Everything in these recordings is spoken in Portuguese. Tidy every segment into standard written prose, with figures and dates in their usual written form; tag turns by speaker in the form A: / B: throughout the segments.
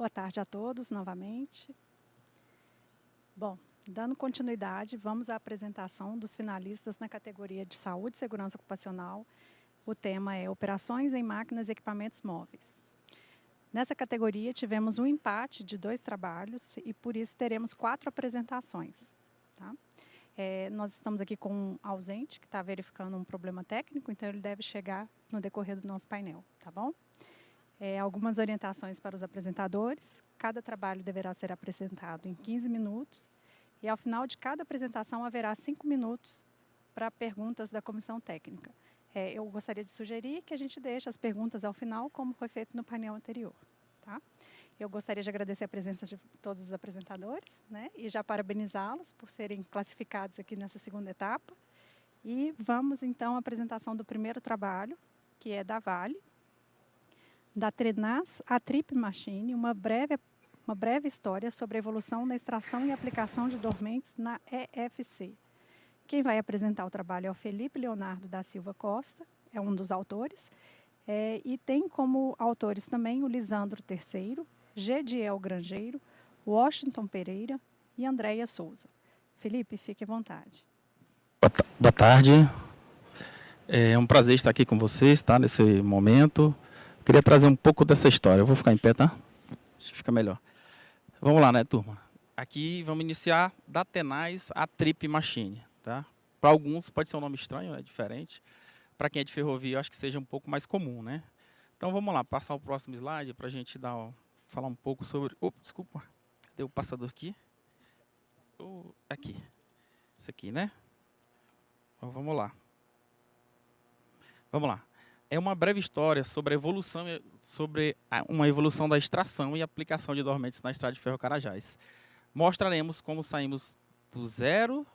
A: Boa tarde a todos novamente. Bom, dando continuidade, vamos à apresentação dos finalistas na categoria de Saúde e Segurança Ocupacional. O tema é Operações em Máquinas e Equipamentos Móveis. Nessa categoria, tivemos um empate de 2 trabalhos e, por isso, teremos 4 apresentações. Tá? Nós estamos aqui com um ausente, que está verificando um problema técnico, então ele deve chegar no decorrer do nosso painel, tá bom? Algumas orientações para os apresentadores. Cada trabalho deverá ser apresentado em 15 minutos e, ao final de cada apresentação, haverá 5 minutos para perguntas da comissão técnica. Eu gostaria de sugerir que a gente deixe as perguntas ao final, como foi feito no painel anterior. Tá? Eu gostaria de agradecer a presença de todos os apresentadores, né, e já parabenizá-los por serem classificados aqui nessa segunda etapa. E vamos, então, à apresentação do primeiro trabalho, que é da Vale, da Trenas a Trip Machine, uma breve história sobre a evolução na extração e aplicação de dormentes na EFC. Quem vai apresentar o trabalho é o Felipe Leonardo da Silva Costa, é um dos autores, e tem como autores também o Lisandro Terceiro, Gediel Grangeiro, Washington Pereira e Andréia Souza. Felipe, fique à vontade.
B: Boa tarde. É um prazer estar aqui com vocês, tá, nesse momento. Queria trazer um pouco dessa história. Eu vou ficar em pé, tá? Acho que fica melhor. Vamos lá, né, turma? Aqui vamos iniciar da Tenaz a Trip Machine, tá? Para alguns pode ser um nome estranho, é diferente. Para quem é de ferrovia, eu acho que seja um pouco mais comum, né? Então vamos lá, passar o próximo slide para a gente falar um pouco sobre... Desculpa, cadê o passador aqui? Aqui. Isso aqui, né? Então vamos lá. Vamos lá. É uma breve história sobre uma evolução da extração e aplicação de dormentes na estrada de ferro Carajás. Mostraremos como saímos do zero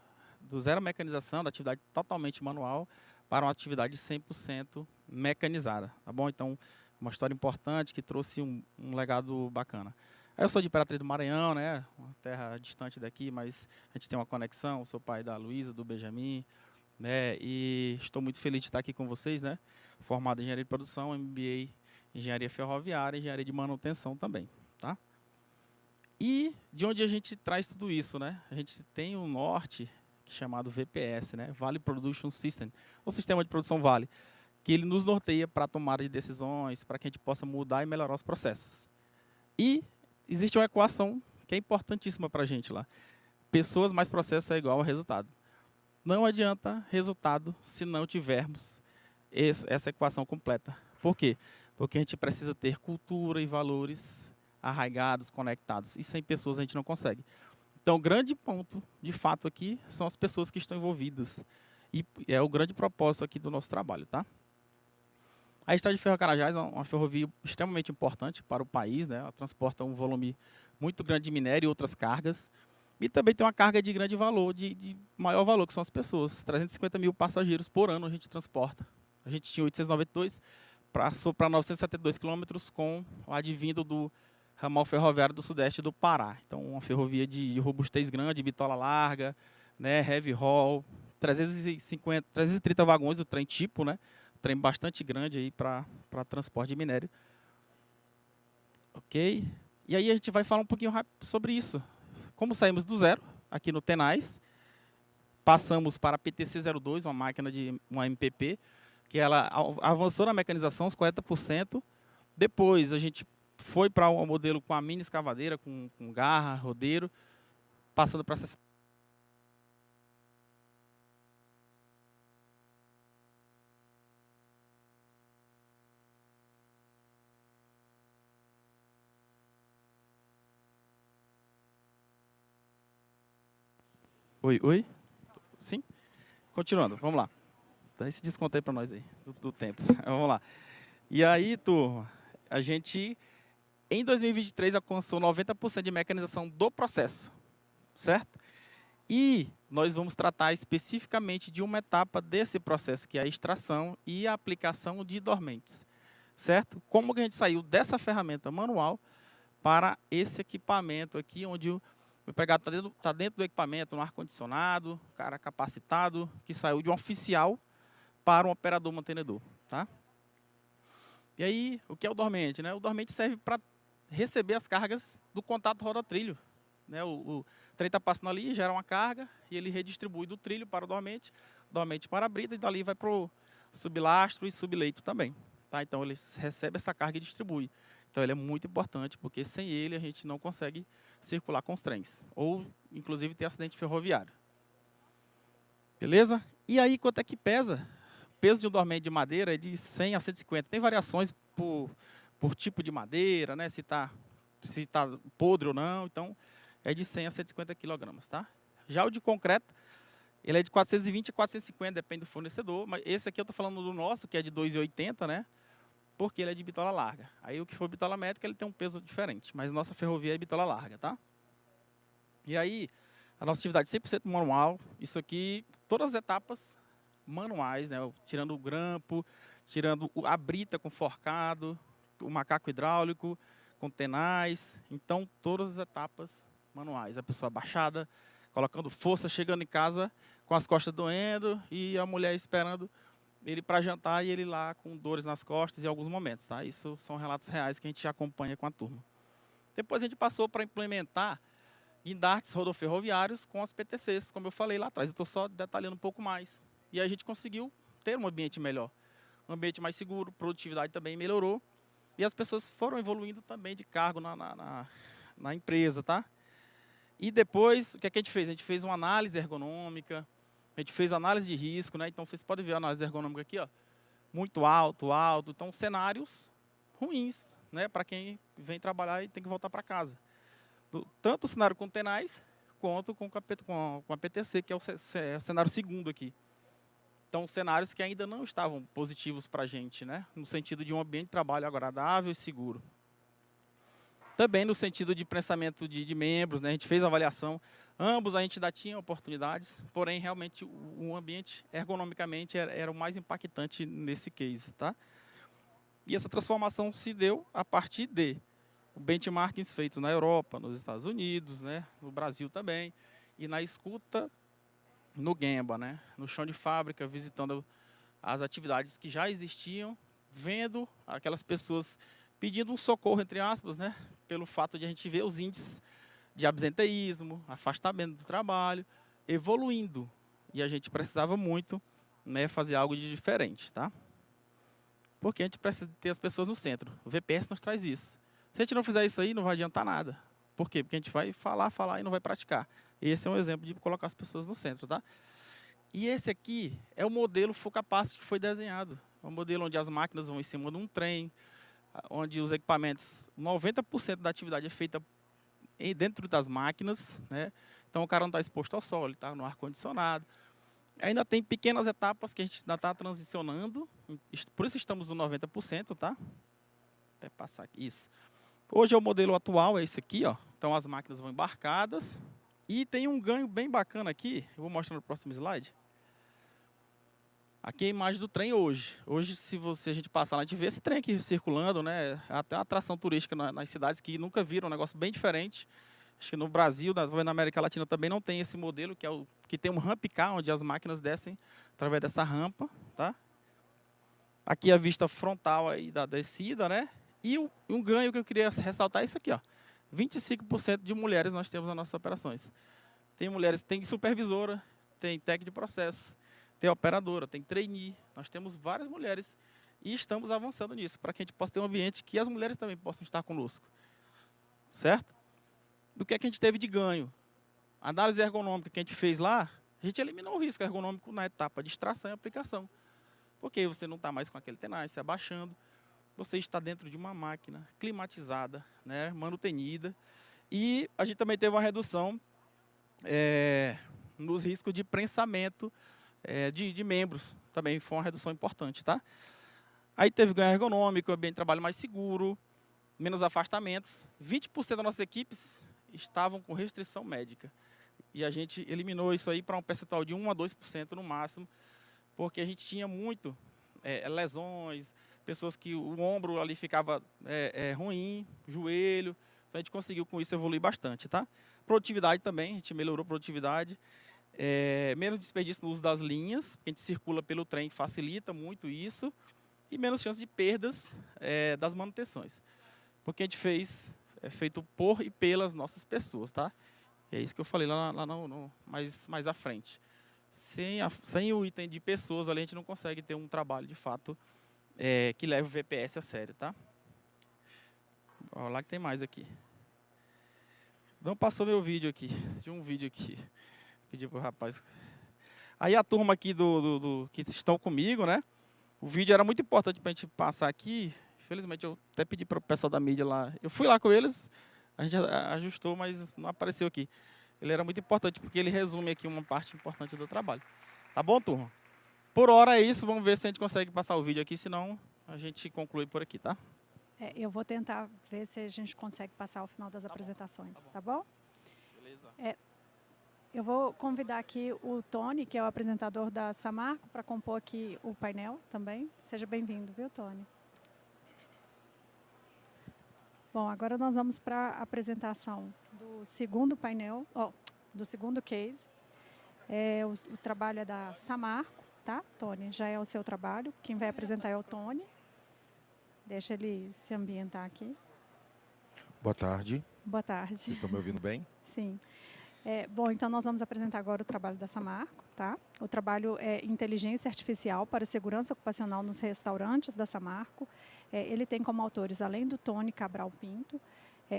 B: mecanização, da atividade totalmente manual, para uma atividade 100% mecanizada. Tá bom? Então, uma história importante que trouxe um legado bacana. Eu sou de Imperatriz do Maranhão, né? Uma terra distante daqui, mas a gente tem uma conexão. Sou pai da Luísa, do Benjamin, né? E estou muito feliz de estar aqui com vocês, né? Formado em Engenharia de Produção, MBA em Engenharia Ferroviária e Engenharia de Manutenção também, tá? E de onde a gente traz tudo isso, né? A gente tem um norte chamado VPS, né? Vale Production System, o sistema de produção Vale, que ele nos norteia para a tomada de decisões, para que a gente possa mudar e melhorar os processos. E existe uma equação que é importantíssima para a gente lá. Pessoas mais processo é igual a resultado. Não adianta resultado se não tivermos essa equação completa. Por quê? Porque a gente precisa ter cultura e valores arraigados, conectados. E sem pessoas a gente não consegue. Então, o grande ponto, de fato, aqui são as pessoas que estão envolvidas. E é o grande propósito aqui do nosso trabalho, tá? A Estrada de Ferro Carajás é uma ferrovia extremamente importante para o país, né? Ela transporta um volume muito grande de minério e outras cargas. E também tem uma carga de grande valor, de maior valor, que são as pessoas. 350 mil passageiros por ano a gente transporta. A gente tinha 892, passou para 972 quilômetros com o advindo do ramal ferroviário do sudeste do Pará. Então, uma ferrovia de robustez grande, bitola larga, né, heavy haul, 330 vagões, o trem tipo, né? Trem bastante grande aí para transporte de minério. Ok? E aí a gente vai falar um pouquinho rápido sobre isso. Como saímos do zero, aqui no Tenaz, passamos para a PTC-02, uma máquina de uma MPP, que ela avançou na mecanização, uns 40%. Depois a gente foi para um modelo com a mini escavadeira, com garra, rodeiro, passando para essa... Oi? Sim? Continuando, vamos lá. Dá esse desconto aí para nós aí, do tempo. Vamos lá. E aí, turma, a gente, em 2023, alcançou 90% de mecanização do processo, certo? E nós vamos tratar especificamente de uma etapa desse processo, que é a extração e a aplicação de dormentes, certo? Como que a gente saiu dessa ferramenta manual para esse equipamento aqui, onde o empregado está dentro do equipamento, no ar-condicionado, cara capacitado, que saiu de um oficial para um operador mantenedor, tá? E aí, o que é o dormente, né? O dormente serve para receber as cargas do contato roda-trilho. Né? O trem está passando ali, gera uma carga e ele redistribui do trilho para o dormente para a brita e dali vai para o sublastro e subleito também. Tá? Então ele recebe essa carga e distribui. Então ele é muito importante porque sem ele a gente não consegue circular com os trens ou inclusive ter acidente ferroviário. Beleza? E aí quanto é que pesa? O peso de um dormente de madeira é de 100 a 150. Tem variações por tipo de madeira, né? Se tá podre ou não. Então é de 100 a 150 quilogramas, tá? Já o de concreto, ele é de 420 a 450, depende do fornecedor. Mas esse aqui eu estou falando do nosso, que é de 2,80, né? Porque ele é de bitola larga. Aí o que for bitola métrica, ele tem um peso diferente. Mas nossa ferrovia é bitola larga, tá? E aí, a nossa atividade 100% manual. Isso aqui, todas as etapas manuais, né? Tirando o grampo, tirando a brita com forcado, o macaco hidráulico, com tenaz. Então, todas as etapas manuais. A pessoa abaixada, colocando força, chegando em casa com as costas doendo e a mulher esperando ele para jantar e ele lá com dores nas costas em alguns momentos, tá? Isso são relatos reais que a gente acompanha com a turma. Depois a gente passou para implementar guindastes rodoferroviários com as PTCs, como eu falei lá atrás. Eu estou só detalhando um pouco mais. E a gente conseguiu ter um ambiente melhor, um ambiente mais seguro, produtividade também melhorou. E as pessoas foram evoluindo também de cargo na empresa, tá? E depois, o que é que a gente fez? A gente fez uma análise ergonômica, a gente fez análise de risco, né? Então, vocês podem ver a análise ergonômica aqui, ó. Muito alto, alto. Então, cenários ruins, né? Para quem vem trabalhar e tem que voltar para casa. Tanto o cenário com tenais, quanto com a PTC, que é o cenário segundo aqui. Então, cenários que ainda não estavam positivos para a gente, né? No sentido de um ambiente de trabalho agradável e seguro. Também no sentido de prensamento de membros, né? A gente fez a avaliação. Ambos a gente ainda tinha oportunidades, porém, realmente, o ambiente, ergonomicamente, era o mais impactante nesse case, tá? E essa transformação se deu a partir de benchmarkings feitos na Europa, nos Estados Unidos, né? No Brasil também, e na escuta no Gemba, né? No chão de fábrica, visitando as atividades que já existiam, vendo aquelas pessoas pedindo um socorro, entre aspas, né? Pelo fato de a gente ver os índices de absenteísmo, afastamento do trabalho, evoluindo. E a gente precisava muito, né, fazer algo de diferente, tá? Porque a gente precisa ter as pessoas no centro. O VPS nos traz isso. Se a gente não fizer isso aí, não vai adiantar nada. Por quê? Porque a gente vai falar e não vai praticar. Esse é um exemplo de colocar as pessoas no centro, tá? E esse aqui é o modelo Full Capacity que foi desenhado. É um modelo onde as máquinas vão em cima de um trem, onde os equipamentos, 90% da atividade é feita dentro das máquinas, né? Então o cara não está exposto ao sol, ele está no ar-condicionado. Ainda tem pequenas etapas que a gente ainda está transicionando, por isso estamos no 90%, tá? Até passar aqui, isso. Hoje o modelo atual é esse aqui, ó. Então as máquinas vão embarcadas e tem um ganho bem bacana aqui, eu vou mostrar no próximo slide. Aqui é a imagem do trem hoje. Hoje, se a gente passar lá, a gente vê esse trem aqui circulando, né? Até uma atração turística nas cidades que nunca viram, um negócio bem diferente. Acho que no Brasil, na América Latina também não tem esse modelo, que tem um ramp car, onde as máquinas descem através dessa rampa, tá? Aqui a vista frontal aí da descida, né? E um ganho que eu queria ressaltar é isso aqui, ó. 25% de mulheres nós temos nas nossas operações. Tem mulheres, tem supervisora, tem técnico de processo, tem operadora, tem trainee. Nós temos várias mulheres e estamos avançando nisso, para que a gente possa ter um ambiente que as mulheres também possam estar conosco. Certo? Do que é que a gente teve de ganho? A análise ergonômica que a gente fez lá, a gente eliminou o risco ergonômico na etapa de extração e aplicação. Porque você não está mais com aquele tenaz, se abaixando. Você está dentro de uma máquina climatizada, né, manutenida. E a gente também teve uma redução nos riscos de prensamento de membros. Também foi uma redução importante, tá? Aí teve ganho ergonômico, ambiente de trabalho mais seguro, menos afastamentos. 20% das nossas equipes estavam com restrição médica. E a gente eliminou isso aí para um percentual de 1 a 2% no máximo, porque a gente tinha muito lesões, pessoas que o ombro ali ficava ruim, joelho. Então a gente conseguiu com isso evoluir bastante, tá? Produtividade também, a gente melhorou a produtividade. Menos desperdício no uso das linhas, porque a gente circula pelo trem, facilita muito isso. E menos chance de perdas das manutenções. Porque a gente fez é feito por e pelas nossas pessoas, tá? É isso que eu falei lá mais à frente. Sem o item de pessoas, ali, a gente não consegue ter um trabalho, de fato, que leve o VPS a sério, tá? Olha lá que tem mais aqui. Não passou meu vídeo aqui. Tinha um vídeo aqui. Pedi pro rapaz. Aí a turma aqui que estão comigo, né? O vídeo era muito importante para a gente passar aqui. Infelizmente, eu até pedi para o pessoal da mídia lá. Eu fui lá com eles, a gente ajustou, mas não apareceu aqui. Ele era muito importante porque ele resume aqui uma parte importante do trabalho. Tá bom, turma? Por hora é isso. Vamos ver se a gente consegue passar o vídeo aqui, senão a gente conclui por aqui, tá?
A: Eu vou tentar ver se a gente consegue passar ao final das apresentações, tá bom?
B: Beleza.
A: Eu vou convidar aqui o Tony, que é o apresentador da Samarco, para compor aqui o painel também. Seja bem-vindo, viu, Tony? Bom, agora nós vamos para a apresentação do segundo painel, do segundo case. O trabalho é da Samarco, tá, Tony? Já é o seu trabalho. Quem vai apresentar é o Tony. Deixa ele se ambientar aqui.
C: Boa tarde.
A: Boa tarde.
C: Vocês estão me ouvindo bem?
A: Sim. Bom, então nós vamos apresentar agora o trabalho da Samarco, tá? O trabalho é Inteligência Artificial para Segurança Ocupacional nos Restaurantes da Samarco. Ele tem como autores, além do Tony Cabral Pinto,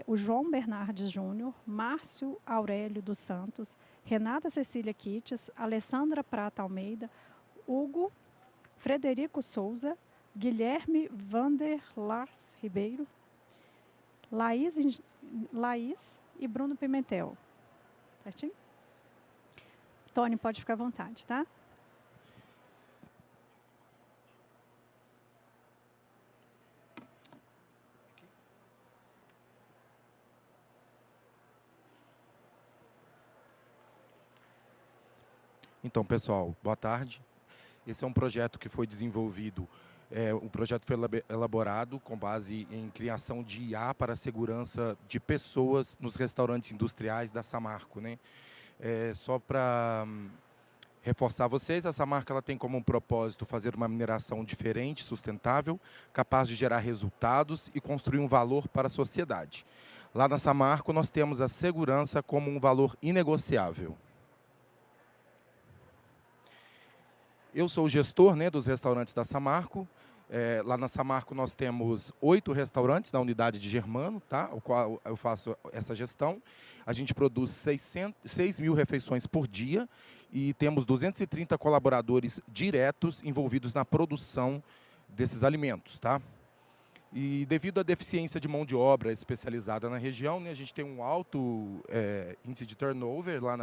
A: o João Bernardes Júnior, Márcio Aurélio dos Santos, Renata Cecília Kites, Alessandra Prata Almeida, Hugo Frederico Souza, Guilherme Vander Lars Ribeiro, Laís e Bruno Pimentel. Certinho? Tony, pode ficar à vontade, tá?
C: Então, pessoal, boa tarde. Esse é um projeto que foi desenvolvido, o projeto foi elaborado com base em criação de IA para a segurança de pessoas nos restaurantes industriais da Samarco, né? Só para reforçar vocês, a Samarco ela tem como propósito fazer uma mineração diferente, sustentável, capaz de gerar resultados e construir um valor para a sociedade. Lá na Samarco nós temos a segurança como um valor inegociável. Eu sou o gestor, né, dos restaurantes da Samarco. Lá na Samarco nós temos 8 restaurantes na unidade de Germano, tá? O qual eu faço essa gestão. A gente produz 6 mil refeições por dia e temos 230 colaboradores diretos envolvidos na produção desses alimentos, tá? E devido à deficiência de mão de obra especializada na região, né, a gente tem um alto índice de turnover lá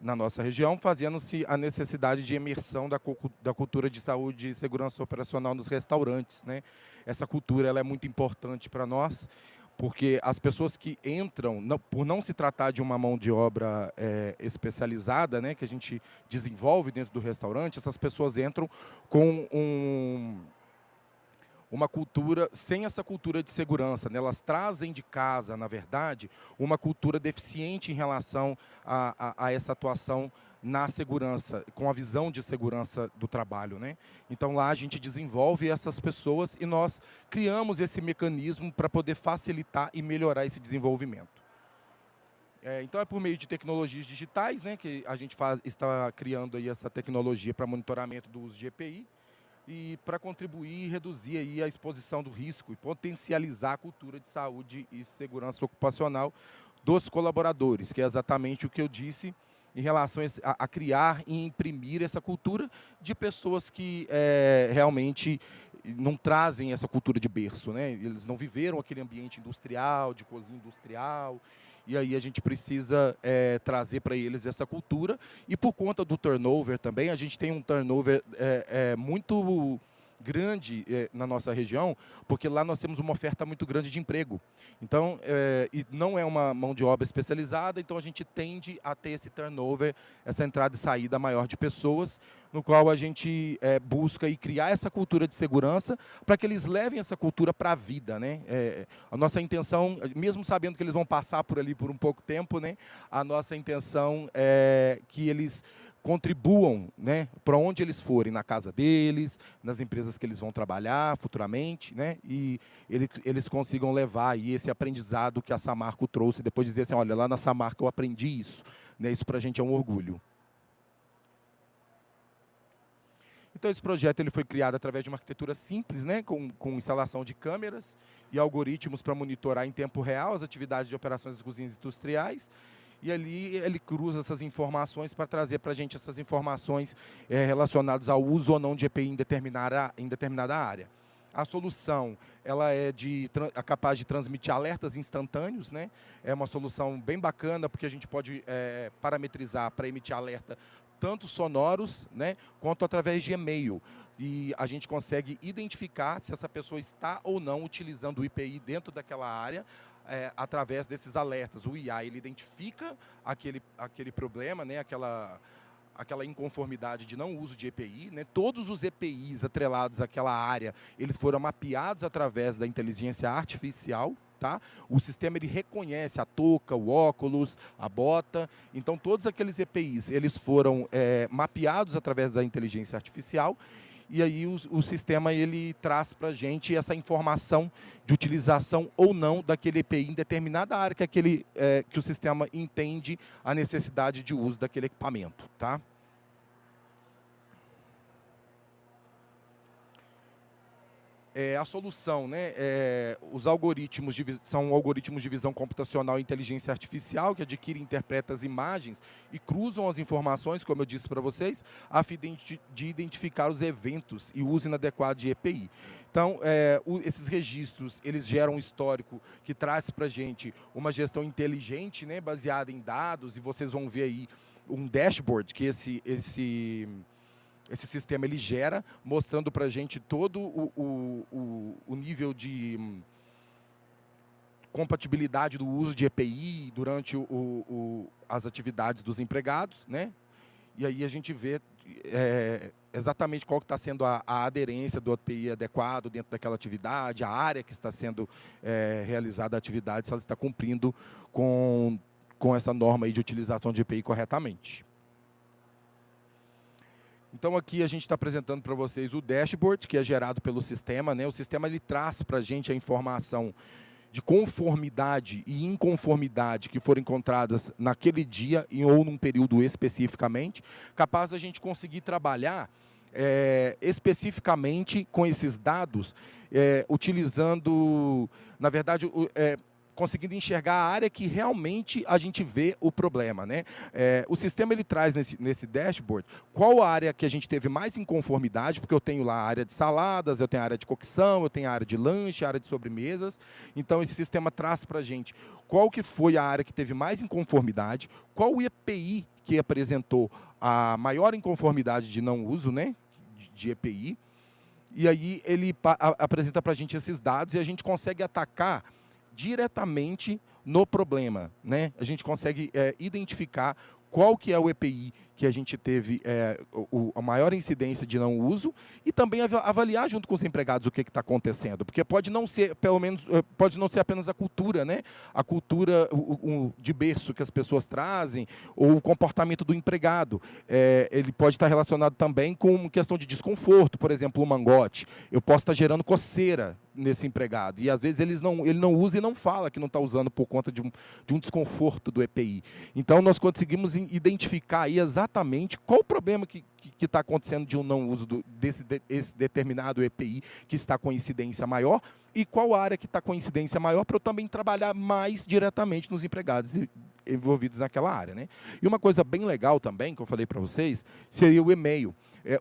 C: na nossa região, fazendo-se a necessidade de imersão da cultura de saúde e segurança operacional nos restaurantes, né? Essa cultura ela é muito importante para nós, porque as pessoas que entram, por não se tratar de uma mão de obra especializada, né, que a gente desenvolve dentro do restaurante, essas pessoas entram com uma cultura, sem essa cultura de segurança, né? Elas trazem de casa, na verdade, uma cultura deficiente em relação a essa atuação na segurança, com a visão de segurança do trabalho, né? Então lá a gente desenvolve essas pessoas e nós criamos esse mecanismo para poder facilitar e melhorar esse desenvolvimento. Então é por meio de tecnologias digitais, né, que a gente está criando aí essa tecnologia para monitoramento do uso de EPI, e para contribuir e reduzir aí a exposição do risco e potencializar a cultura de saúde e segurança ocupacional dos colaboradores, que é exatamente o que eu disse em relação a criar e imprimir essa cultura de pessoas que realmente não trazem essa cultura de berço, né? Eles não viveram aquele ambiente industrial, de cozinha industrial. E aí a gente precisa trazer para eles essa cultura. E por conta do turnover também, a gente tem um turnover muito grande na nossa região, porque lá nós temos uma oferta muito grande de emprego. Então, e não é uma mão de obra especializada, então a gente tende a ter esse turnover, essa entrada e saída maior de pessoas, no qual a gente busca e criar essa cultura de segurança para que eles levem essa cultura para a vida, né? A nossa intenção, mesmo sabendo que eles vão passar por ali por um pouco tempo, né? A nossa intenção é que eles contribuam, né, para onde eles forem, na casa deles, nas empresas que eles vão trabalhar futuramente, né, e eles consigam levar aí esse aprendizado que a Samarco trouxe, depois dizer assim, olha, lá na Samarco eu aprendi isso, né, isso para a gente é um orgulho. Então, esse projeto ele foi criado através de uma arquitetura simples, né, com instalação de câmeras e algoritmos para monitorar em tempo real as atividades de operações das cozinhas industriais. E ali ele cruza essas informações para trazer para a gente essas informações relacionadas ao uso ou não de EPI em determinada área. A solução ela é capaz de transmitir alertas instantâneos, né? É uma solução bem bacana porque a gente pode parametrizar para emitir alerta tanto sonoros, né, quanto através de e-mail. E a gente consegue identificar se essa pessoa está ou não utilizando o IPI dentro daquela área, através desses alertas. O IA ele identifica aquele problema, né, aquela inconformidade de não uso de EPI, né? Todos os EPIs atrelados àquela área, eles foram mapeados através da inteligência artificial. Tá? O sistema ele reconhece a touca, o óculos, a bota. Então, todos aqueles EPIs eles foram mapeados através da inteligência artificial. E aí o sistema ele traz para a gente essa informação de utilização ou não daquele EPI em determinada área que o sistema entende a necessidade de uso daquele equipamento. Tá? A solução, né, os algoritmos são algoritmos de visão computacional e inteligência artificial que adquirem e interpretam as imagens e cruzam as informações, como eu disse para vocês, a fim de identificar os eventos e uso inadequado de EPI. Então, esses registros, eles geram um histórico que traz para a gente uma gestão inteligente, né, baseada em dados, e vocês vão ver aí um dashboard que esse sistema ele gera, mostrando para a gente todo o nível de compatibilidade do uso de EPI durante as atividades dos empregados, né? E aí a gente vê exatamente qual que está sendo a aderência do EPI adequado dentro daquela atividade, a área que está sendo realizada a atividade, se ela está cumprindo com essa norma aí de utilização de EPI corretamente. Então, aqui a gente está apresentando para vocês o dashboard, que é gerado pelo sistema, né? O sistema ele traz para a gente a informação de conformidade e inconformidade que foram encontradas naquele dia ou num período especificamente, capaz da gente conseguir trabalhar especificamente com esses dados, utilizando, na verdade, conseguindo enxergar a área que realmente a gente vê o problema, né? O sistema ele traz nesse dashboard qual a área que a gente teve mais inconformidade, porque eu tenho lá a área de saladas, eu tenho a área de cocção, eu tenho a área de lanche, a área de sobremesas. Então, esse sistema traz para a gente qual que foi a área que teve mais inconformidade, qual o EPI que apresentou a maior inconformidade de não uso, né, de EPI. E aí ele apresenta para a gente esses dados e a gente consegue atacar diretamente no problema, né? A gente consegue identificar qual que é o EPI que a gente teve a maior incidência de não uso e também avaliar junto com os empregados o que está acontecendo, porque pode não ser, pelo menos, pode não ser apenas a cultura, né? A cultura de berço que as pessoas trazem ou o comportamento do empregado. Ele pode estar relacionado também com questão de desconforto, por exemplo, o mangote. Eu posso estar gerando coceira nesse empregado e às vezes ele não usa e não fala que não está usando por conta de um desconforto do EPI. Então nós conseguimos identificar aí exatamente qual o problema que está acontecendo de um não uso desse determinado EPI que está com incidência maior e qual área que está com incidência maior para eu também trabalhar mais diretamente nos empregados envolvidos naquela área, né? E uma coisa bem legal também, que eu falei para vocês, seria o e-mail.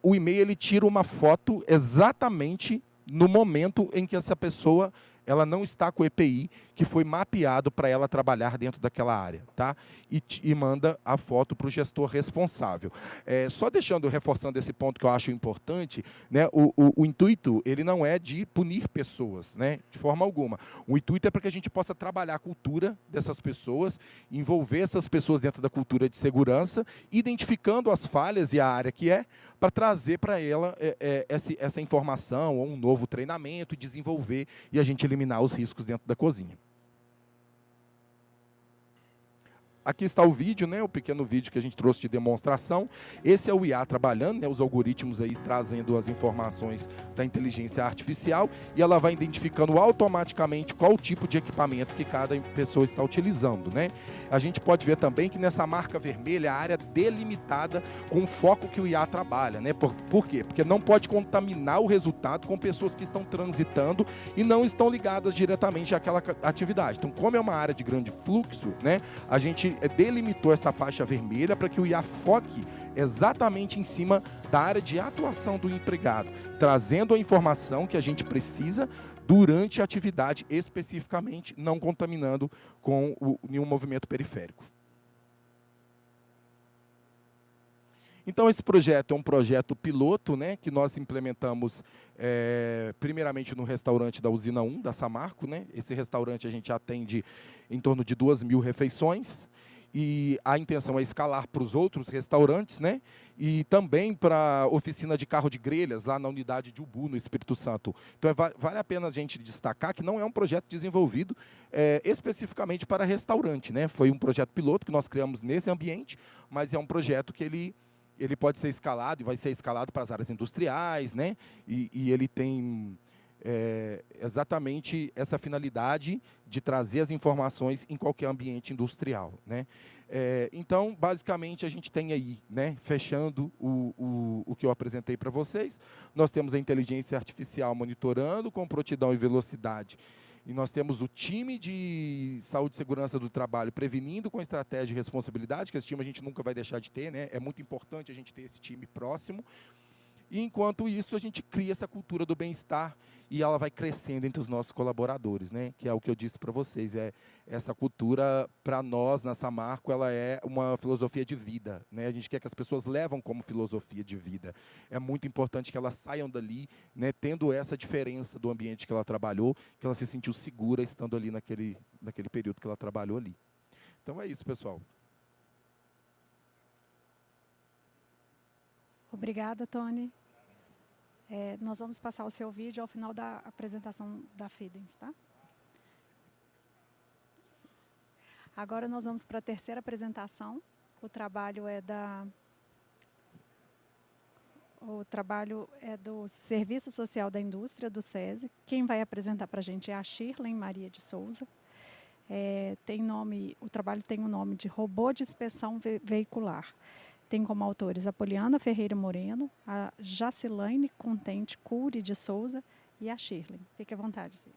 C: O e-mail ele tira uma foto exatamente no momento em que essa pessoa ela não está com o EPI que foi mapeado para ela trabalhar dentro daquela área, tá? E manda a foto para o gestor responsável. Só reforçando esse ponto que eu acho importante, né? O intuito ele não é de punir pessoas, né? De forma alguma. O intuito é para que a gente possa trabalhar a cultura dessas pessoas, envolver essas pessoas dentro da cultura de segurança, identificando as falhas e a área que para trazer para ela essa informação ou um novo treinamento e desenvolver e a gente eliminar os riscos dentro da cozinha. aqui está o vídeo, né, o pequeno vídeo que a gente trouxe de demonstração. Esse é o IA trabalhando, né, os algoritmos aí trazendo as informações da inteligência artificial e ela vai identificando automaticamente qual o tipo de equipamento que cada pessoa está utilizando, né? A gente pode ver também que nessa marca vermelha, a área delimitada com o foco que o IA trabalha, né? Por quê? Porque não pode contaminar o resultado com pessoas que estão transitando e não estão ligadas diretamente àquela atividade. Então, como é uma área de grande fluxo, né, a gente delimitou essa faixa vermelha para que o IA foque exatamente em cima da área de atuação do empregado, trazendo a informação que a gente precisa durante a atividade especificamente, não contaminando com nenhum movimento periférico. Então, esse projeto é um projeto piloto, né, que nós implementamos primeiramente no restaurante da Usina 1, da Samarco, né? Esse restaurante a gente atende em torno de 2.000 refeições e a intenção é escalar para os outros restaurantes, né? E também para a oficina de carro de grelhas, lá na unidade de Ubu, no Espírito Santo. Então, vale a pena a gente destacar que não é um projeto desenvolvido especificamente para restaurante, né? Foi um projeto piloto que nós criamos nesse ambiente, mas é um projeto que ele pode ser escalado e vai ser escalado para as áreas industriais, né? E ele tem exatamente essa finalidade de trazer as informações em qualquer ambiente industrial, né? Então, basicamente, a gente tem aí, né, fechando o que eu apresentei para vocês, nós temos a inteligência artificial monitorando com prontidão e velocidade. E nós temos o time de saúde e segurança do trabalho prevenindo com estratégia e responsabilidade, que esse time a gente nunca vai deixar de ter, né? É muito importante a gente ter esse time próximo. E, enquanto isso, a gente cria essa cultura do bem-estar e ela vai crescendo entre os nossos colaboradores, né? Que é o que eu disse para vocês. Essa cultura, para nós, na Samarco, ela é uma filosofia de vida, né? A gente quer que as pessoas levam como filosofia de vida. É muito importante que elas saiam dali, né, tendo essa diferença do ambiente que ela trabalhou, que ela se sentiu segura estando ali naquele período que ela trabalhou ali. Então, é isso, pessoal.
A: Obrigada, Tony. Nós vamos passar o seu vídeo ao final da apresentação da Fidens, tá? Agora nós vamos para a terceira apresentação. O trabalho é do Serviço Social da Indústria, do SESI. Quem vai apresentar para a gente é a Shirley Maria de Souza. O trabalho tem o nome de Robô de Inspeção Veicular. Tem como autores a Poliana Ferreira Moreno, a Jacilane Contente Cury de Souza e a Shirley. Fique à vontade, sim.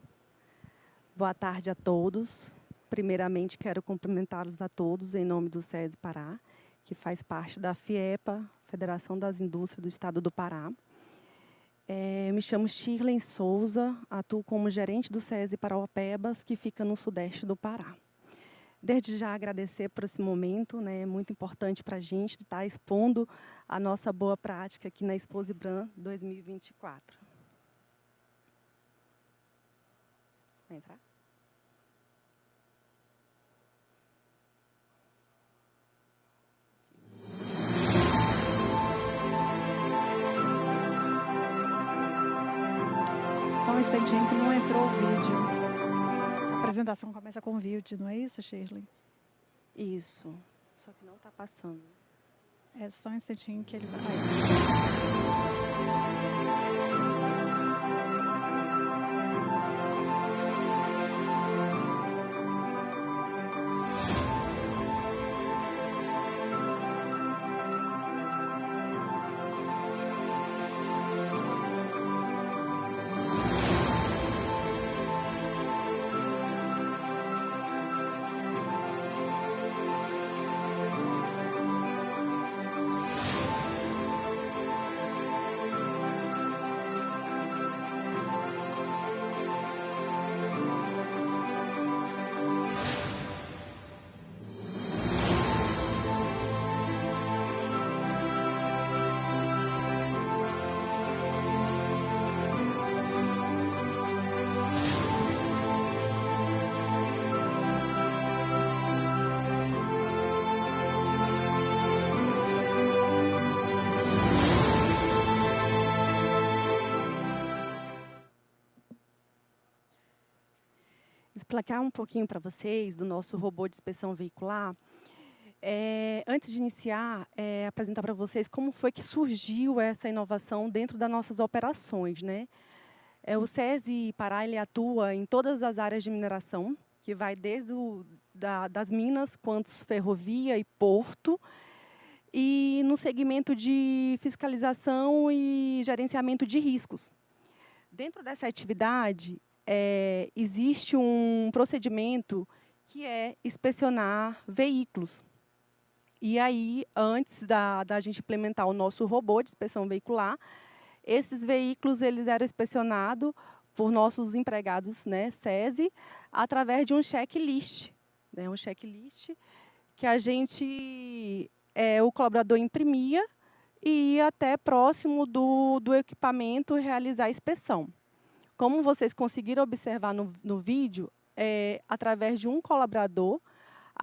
D: Boa tarde a todos. Primeiramente, quero cumprimentá-los a todos em nome do SESI Pará, que faz parte da FIEPA, Federação das Indústrias do Estado do Pará. Me chamo Shirley Souza, atuo como gerente do SESI Parauapebas, que fica no sudeste do Pará. Desde já agradecer por esse momento, né, é muito importante para a gente estar expondo a nossa boa prática aqui na Exposibran 2024. Vai entrar?
A: Só um instantinho que não entrou o vídeo. A apresentação começa com vídeo, não é isso, Shirley?
D: Isso. Só que não está passando.
A: É só um instantinho que ele vai.
D: Explicar um pouquinho para vocês do nosso robô de inspeção veicular. Antes de iniciar, apresentar para vocês como foi que surgiu essa inovação dentro das nossas operações, né? O SESI Pará ele atua em todas as áreas de mineração, que vai desde das minas, quanto ferrovia e porto, e no segmento de fiscalização e gerenciamento de riscos. Dentro dessa atividade, existe um procedimento que é inspecionar veículos. E aí, antes da gente implementar o nosso robô de inspeção veicular, esses veículos eles eram inspecionados por nossos empregados, né, SESI, através de um checklist. Né, um checklist que o colaborador imprimia e ia até próximo do equipamento realizar a inspeção. Como vocês conseguiram observar no vídeo, através de um colaborador,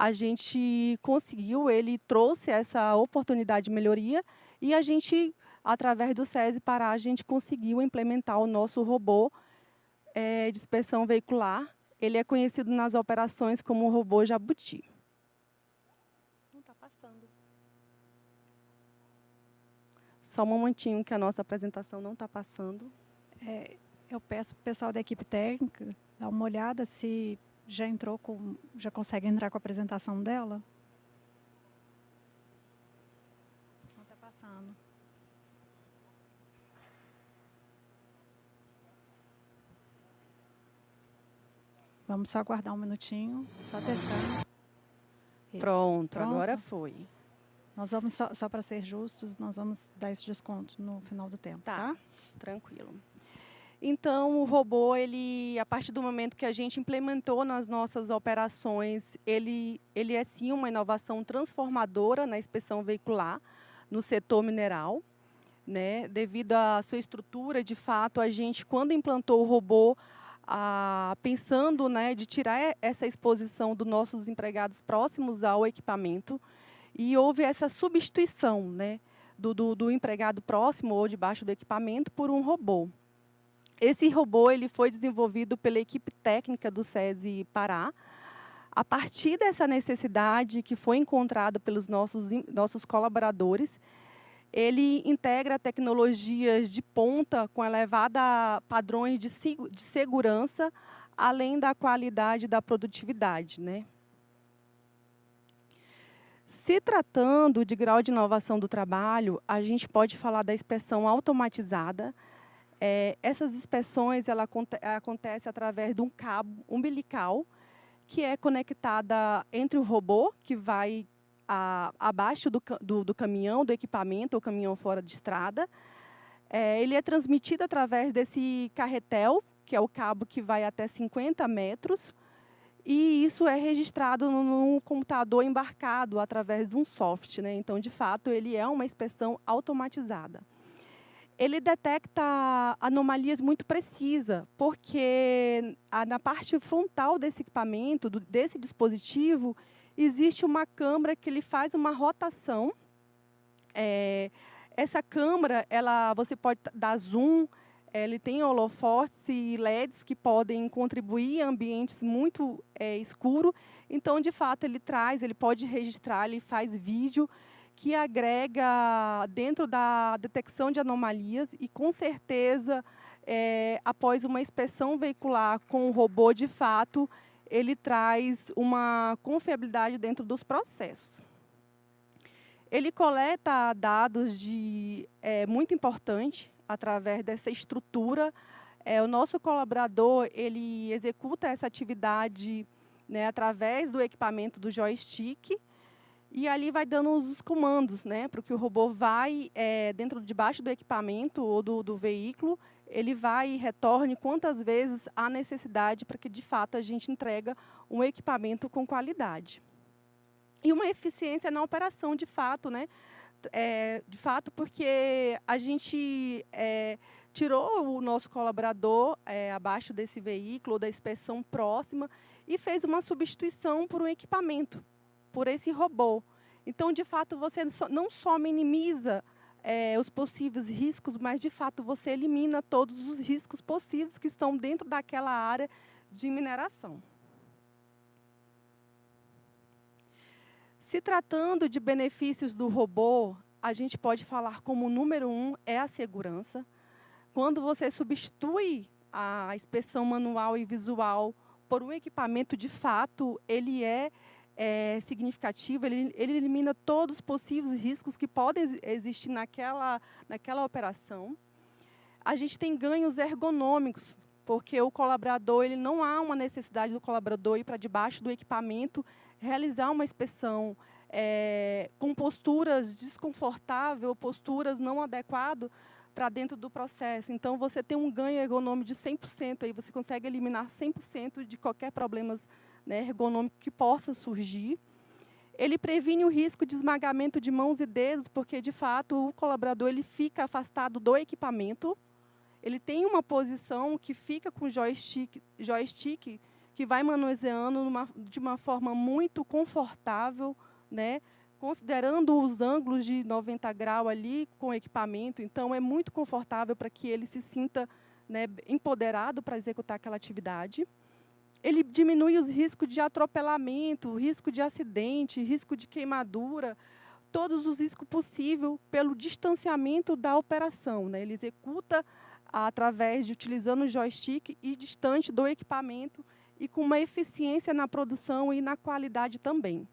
D: a gente conseguiu, ele trouxe essa oportunidade de melhoria e a gente, através do SESI Pará, a gente conseguiu implementar o nosso robô de inspeção veicular. Ele é conhecido nas operações como o robô Jabuti. Não está passando. Só um momentinho que a nossa apresentação não está passando.
A: Eu peço para o pessoal da equipe técnica dar uma olhada se já consegue entrar com a apresentação dela. Não está passando. Vamos só aguardar um minutinho, só testar. Isso.
D: Pronto, agora foi.
A: Nós vamos, só para ser justos, nós vamos dar esse desconto no final do tempo, tá?
D: Tranquilo. Então, o robô, a partir do momento que a gente implementou nas nossas operações, ele é sim uma inovação transformadora na inspeção veicular no setor mineral, né? Devido à sua estrutura, de fato, a gente, quando implantou o robô, pensando, né, de tirar essa exposição dos nossos empregados próximos ao equipamento, e houve essa substituição, né, do empregado próximo ou debaixo do equipamento por um robô. Esse robô ele foi desenvolvido pela equipe técnica do SESI Pará, a partir dessa necessidade que foi encontrada pelos nossos colaboradores. Ele integra tecnologias de ponta com elevada padrões de segurança, além da qualidade e da produtividade, né? Se tratando de grau de inovação do trabalho, a gente pode falar da inspeção automatizada. Essas inspeções acontecem através de um cabo umbilical que é conectada entre o robô, que vai abaixo do caminhão, do equipamento, ou caminhão fora de estrada. Ele é transmitido através desse carretel, que é o cabo que vai até 50 metros, e isso é registrado num computador embarcado através de um software, né? Então, de fato, ele é uma inspeção automatizada. Ele detecta anomalias muito precisas, porque na parte frontal desse equipamento, desse dispositivo, existe uma câmera que ele faz uma rotação. Essa câmera, você pode dar zoom, ele tem holofotes e LEDs que podem contribuir em ambientes muito escuros. Então, de fato, ele pode registrar, ele faz vídeo, que agrega dentro da detecção de anomalias e, com certeza, após uma inspeção veicular com o robô, de fato, ele traz uma confiabilidade dentro dos processos. Ele coleta dados muito importante através dessa estrutura. O nosso colaborador ele executa essa atividade, né, através do equipamento do joystick, e ali vai dando os comandos, né, para que o robô vai debaixo do equipamento ou do veículo, ele vai e retorne quantas vezes há necessidade para que, de fato, a gente entrega um equipamento com qualidade. E uma eficiência na operação, de fato, né? Porque a gente tirou o nosso colaborador abaixo desse veículo ou da inspeção próxima e fez uma substituição por um equipamento, por esse robô. Então, de fato, você não só minimiza os possíveis riscos, mas, de fato, você elimina todos os riscos possíveis que estão dentro daquela área de mineração. Se tratando de benefícios do robô, a gente pode falar como número 1 é a segurança. Quando você substitui a inspeção manual e visual por um equipamento de fato, ele é significativo, ele elimina todos os possíveis riscos que podem existir naquela operação. A gente tem ganhos ergonômicos, porque o colaborador, ele não há uma necessidade do colaborador ir para debaixo do equipamento, realizar uma inspeção com posturas desconfortáveis, posturas não adequadas para dentro do processo. Então, você tem um ganho ergonômico de 100%, aí você consegue eliminar 100% de qualquer problema, né, ergonômico que possa surgir. Ele previne o risco de esmagamento de mãos e dedos, porque, de fato, o colaborador ele fica afastado do equipamento. Ele tem uma posição que fica com joystick que vai manuseando de uma forma muito confortável, né? Considerando os ângulos de 90 graus ali com o equipamento. Então, é muito confortável para que ele se sinta, né, empoderado para executar aquela atividade. Ele diminui os riscos de atropelamento, risco de acidente, risco de queimadura, todos os riscos possíveis pelo distanciamento da operação, né? Ele executa através de utilizando o joystick e distante do equipamento e com uma eficiência na produção e na qualidade também.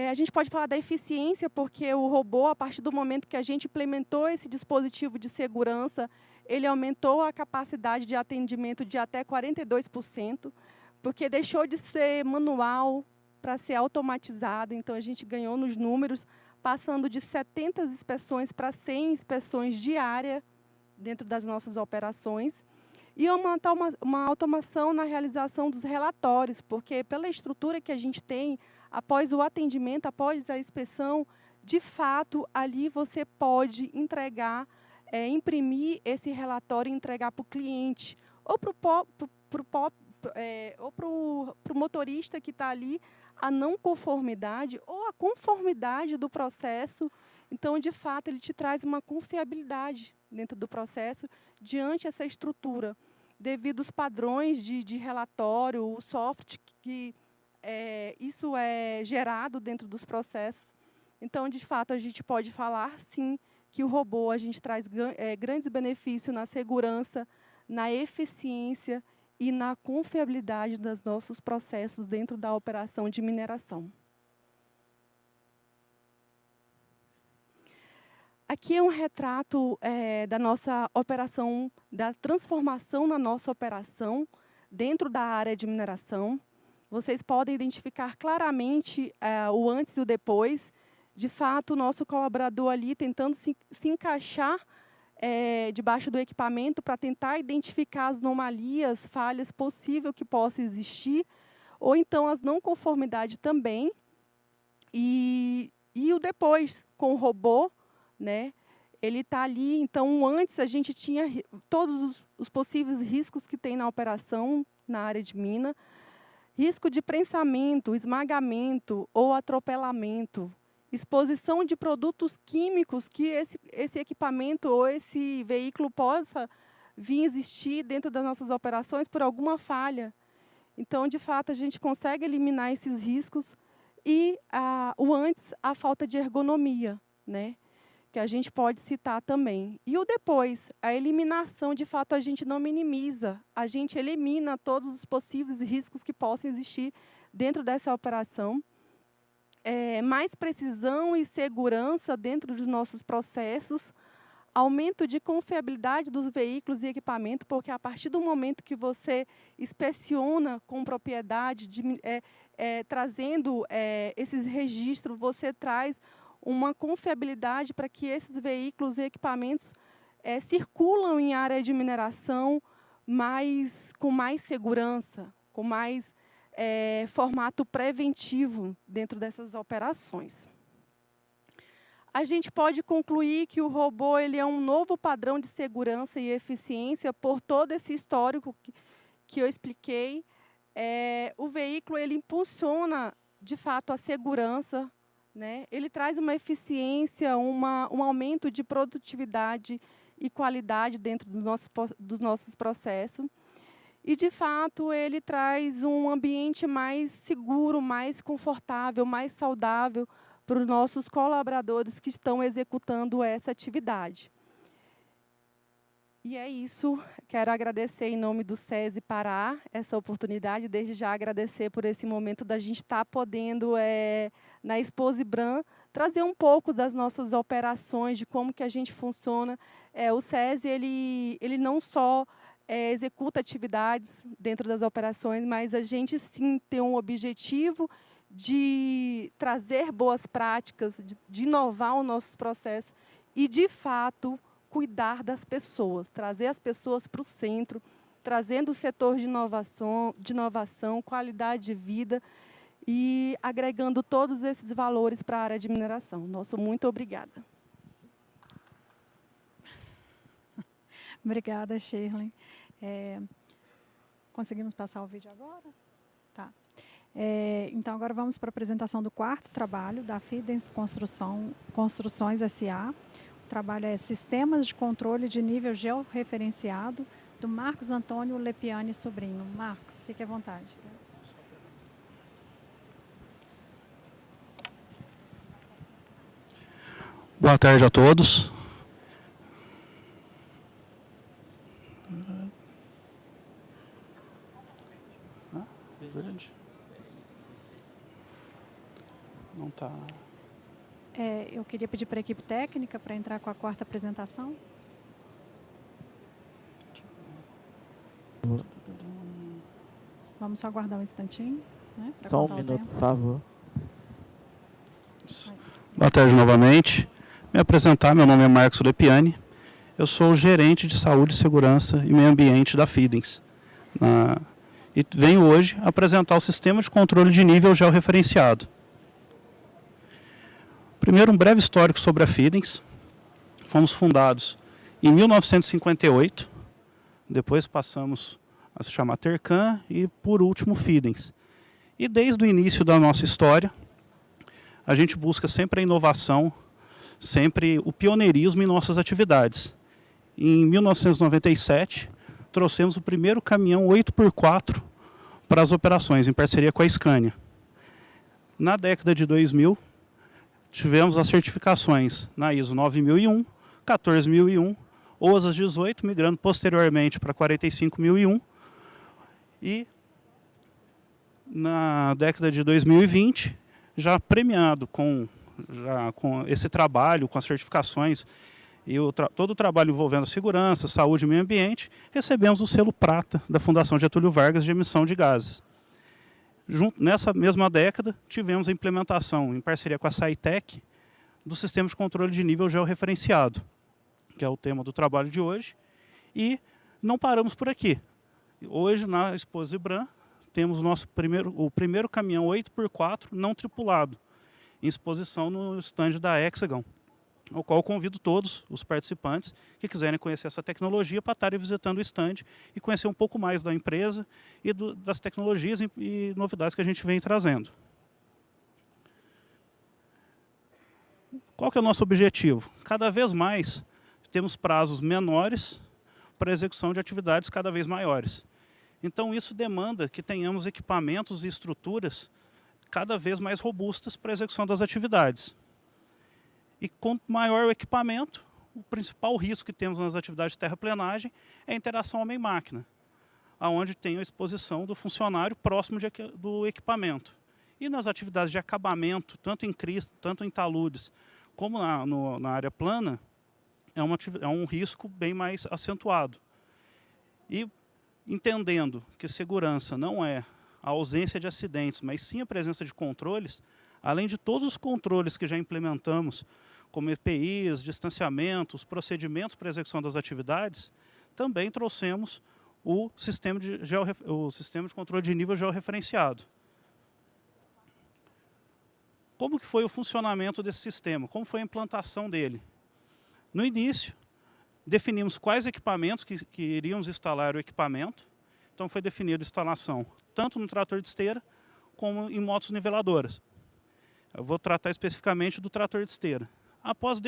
D: A gente pode falar da eficiência porque o robô, a partir do momento que a gente implementou esse dispositivo de segurança, ele aumentou a capacidade de atendimento de até 42%, porque deixou de ser manual para ser automatizado. Então, a gente ganhou nos números, passando de 70 inspeções para 100 inspeções diárias dentro das nossas operações. E uma automação na realização dos relatórios, porque pela estrutura que a gente tem, após o atendimento, após a inspeção, de fato, ali você pode entregar, imprimir esse relatório e entregar para o cliente, ou para o motorista que está ali, a não conformidade ou a conformidade do processo. Então, de fato, ele te traz uma confiabilidade dentro do processo diante dessa estrutura, devido aos padrões de relatório, o software que isso é gerado dentro dos processos. Então, de fato, a gente pode falar, sim, que o robô a gente traz grandes benefícios na segurança, na eficiência e na confiabilidade dos nossos processos dentro da operação de mineração. Aqui é um retrato da nossa operação, da transformação na nossa operação dentro da área de mineração. Vocês podem identificar claramente o antes e o depois. De fato, o nosso colaborador ali tentando se encaixar debaixo do equipamento para tentar identificar as anomalias, falhas possíveis que possam existir, ou então as não conformidades também. E o depois, com o robô, né? Ele está ali. Então, antes a gente tinha todos os possíveis riscos que tem na operação, na área de mina. Risco de prensamento, esmagamento ou atropelamento. Exposição de produtos químicos que esse equipamento ou esse veículo possa vir existir dentro das nossas operações por alguma falha. Então, de fato, a gente consegue eliminar esses riscos. E o antes, a falta de ergonomia, né? Que a gente pode citar também. E o depois, a eliminação, de fato, a gente não minimiza, a gente elimina todos os possíveis riscos que possam existir dentro dessa operação. Mais precisão e segurança dentro dos nossos processos, aumento de confiabilidade dos veículos e equipamentos, porque a partir do momento que você inspeciona com propriedade, trazendo esses registros, você traz uma confiabilidade para que esses veículos e equipamentos circulam em área de mineração com mais segurança, com mais formato preventivo dentro dessas operações. A gente pode concluir que o robô ele é um novo padrão de segurança e eficiência por todo esse histórico que eu expliquei. O veículo ele impulsiona, de fato, a segurança, né? Ele traz uma eficiência, um aumento de produtividade e qualidade dentro dos nossos processos. e, de fato, ele traz um ambiente mais seguro, mais confortável, mais saudável para os nossos colaboradores que estão executando essa atividade. E é isso, quero agradecer em nome do SESI Pará essa oportunidade, desde já agradecer por esse momento da gente estar podendo, na Expo Zibram, trazer um pouco das nossas operações, de como que a gente funciona. O SESI, ele não só executa atividades dentro das operações, mas a gente sim tem um objetivo de trazer boas práticas, de inovar os nossos processos e, de fato, cuidar das pessoas, trazer as pessoas para o centro, trazendo o setor de inovação, qualidade de vida e agregando todos esses valores para a área de mineração. Nosso muito obrigada.
A: Obrigada, Shirley. Conseguimos passar o vídeo agora? Tá. Então, agora vamos para a apresentação do quarto trabalho da Fiedens Construções S.A. O trabalho é Sistemas de Controle de Nível Georreferenciado, do Marcos Antônio Lepiani Sobrinho. Marcos, fique à vontade.
E: Boa tarde a todos. Não está.
A: Eu queria pedir para a equipe técnica para entrar com a quarta apresentação. Vamos só aguardar um instantinho, né,
F: só um minuto, por favor.
E: Boa tarde novamente. Me apresentar, meu nome é Marcos Lepiani. Eu sou o gerente de saúde, segurança e meio ambiente da Fiedens. E venho hoje apresentar o sistema de controle de nível georreferenciado. Primeiro, um breve histórico sobre a Fiedens. Fomos fundados em 1958, depois passamos a se chamar Tercan e, por último, Fiedens. E desde o início da nossa história, a gente busca sempre a inovação, sempre o pioneirismo em nossas atividades. Em 1997, trouxemos o primeiro caminhão 8x4 para as operações, em parceria com a Scania. Na década de 2000, tivemos as certificações na ISO 9001, 14001, OSAS 18, migrando posteriormente para 45001. E na década de 2020, já premiado com esse trabalho, com as certificações e todo o trabalho envolvendo segurança, saúde e meio ambiente, recebemos o selo prata da Fundação Getúlio Vargas de emissão de gases. Nessa mesma década, tivemos a implementação, em parceria com a SciTech, do sistema de controle de nível georreferenciado, que é o tema do trabalho de hoje. E não paramos por aqui. Hoje, na Expo Zibram, temos o primeiro caminhão 8x4 não tripulado, em exposição no estande da Hexagon, ao qual convido todos os participantes que quiserem conhecer essa tecnologia para estarem visitando o estande e conhecer um pouco mais da empresa e das tecnologias e novidades que a gente vem trazendo. Qual que é o nosso objetivo? Cada vez mais temos prazos menores para a execução de atividades cada vez maiores. Então isso demanda que tenhamos equipamentos e estruturas cada vez mais robustas para a execução das atividades. E quanto maior o equipamento, o principal risco que temos nas atividades de terraplenagem é a interação homem-máquina, onde tem a exposição do funcionário próximo do equipamento. E nas atividades de acabamento, tanto em crista, tanto em taludes, como na área plana, é um risco bem mais acentuado. E entendendo que segurança não é a ausência de acidentes, mas sim a presença de controles, além de todos os controles que já implementamos, como EPIs, distanciamentos, procedimentos para a execução das atividades, também trouxemos o sistema de controle de nível georreferenciado. Como que foi o funcionamento desse sistema? Como foi a implantação dele? No início, definimos quais equipamentos que iríamos instalar o equipamento. Então foi definida a instalação tanto no trator de esteira como em motos niveladoras. Eu vou tratar especificamente do trator de esteira. Após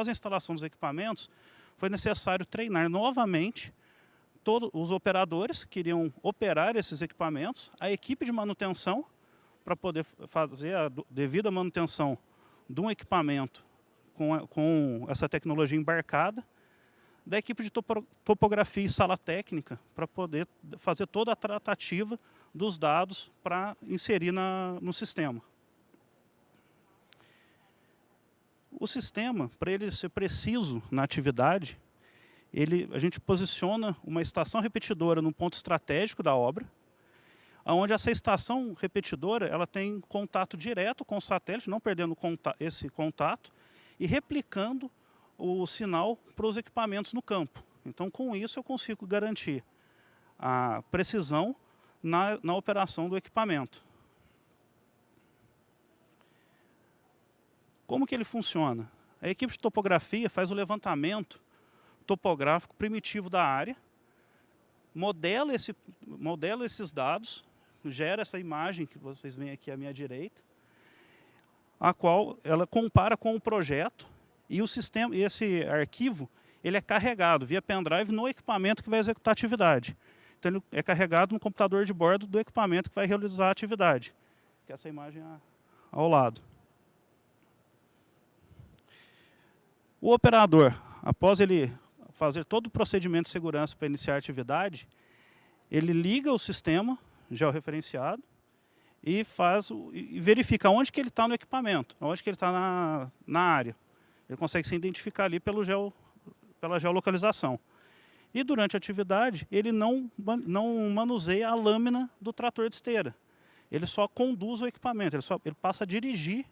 E: a instalação dos equipamentos, foi necessário treinar novamente todos os operadores que iriam operar esses equipamentos, a equipe de manutenção, para poder fazer a devida manutenção de um equipamento com essa tecnologia embarcada, da equipe de topografia e sala técnica, para poder fazer toda a tratativa dos dados para inserir no sistema. O sistema, para ele ser preciso na atividade, a gente posiciona uma estação repetidora num ponto estratégico da obra, onde essa estação repetidora ela tem contato direto com o satélite, não perdendo esse contato, e replicando o sinal para os equipamentos no campo. Então, com isso, eu consigo garantir a precisão na operação do equipamento. Como que ele funciona? A equipe de topografia faz o levantamento topográfico primitivo da área, modela esses dados, gera essa imagem que vocês veem aqui à minha direita, a qual ela compara com o projeto, e o sistema, esse arquivo ele é carregado via pendrive no equipamento que vai executar a atividade. Então ele é carregado no computador de bordo do equipamento que vai realizar a atividade, que é essa imagem ao lado. O operador, após ele fazer todo o procedimento de segurança para iniciar a atividade, ele liga o sistema georreferenciado e verifica onde que ele está no equipamento, onde que ele está na área. Ele consegue se identificar ali pela geolocalização. E durante a atividade, ele não manuseia a lâmina do trator de esteira. Ele só conduz o equipamento, ele passa a dirigir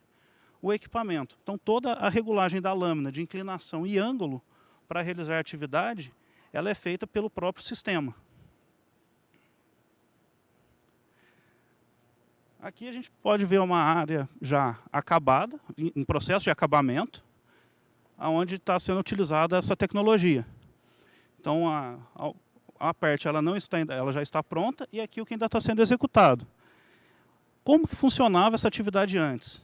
E: o equipamento. Então, toda a regulagem da lâmina de inclinação e ângulo para realizar a atividade, ela é feita pelo próprio sistema. Aqui a gente pode ver uma área já acabada, em processo de acabamento, onde está sendo utilizada essa tecnologia. Então, a parte ela já está pronta e aqui o que ainda está sendo executado. Como que funcionava essa atividade antes?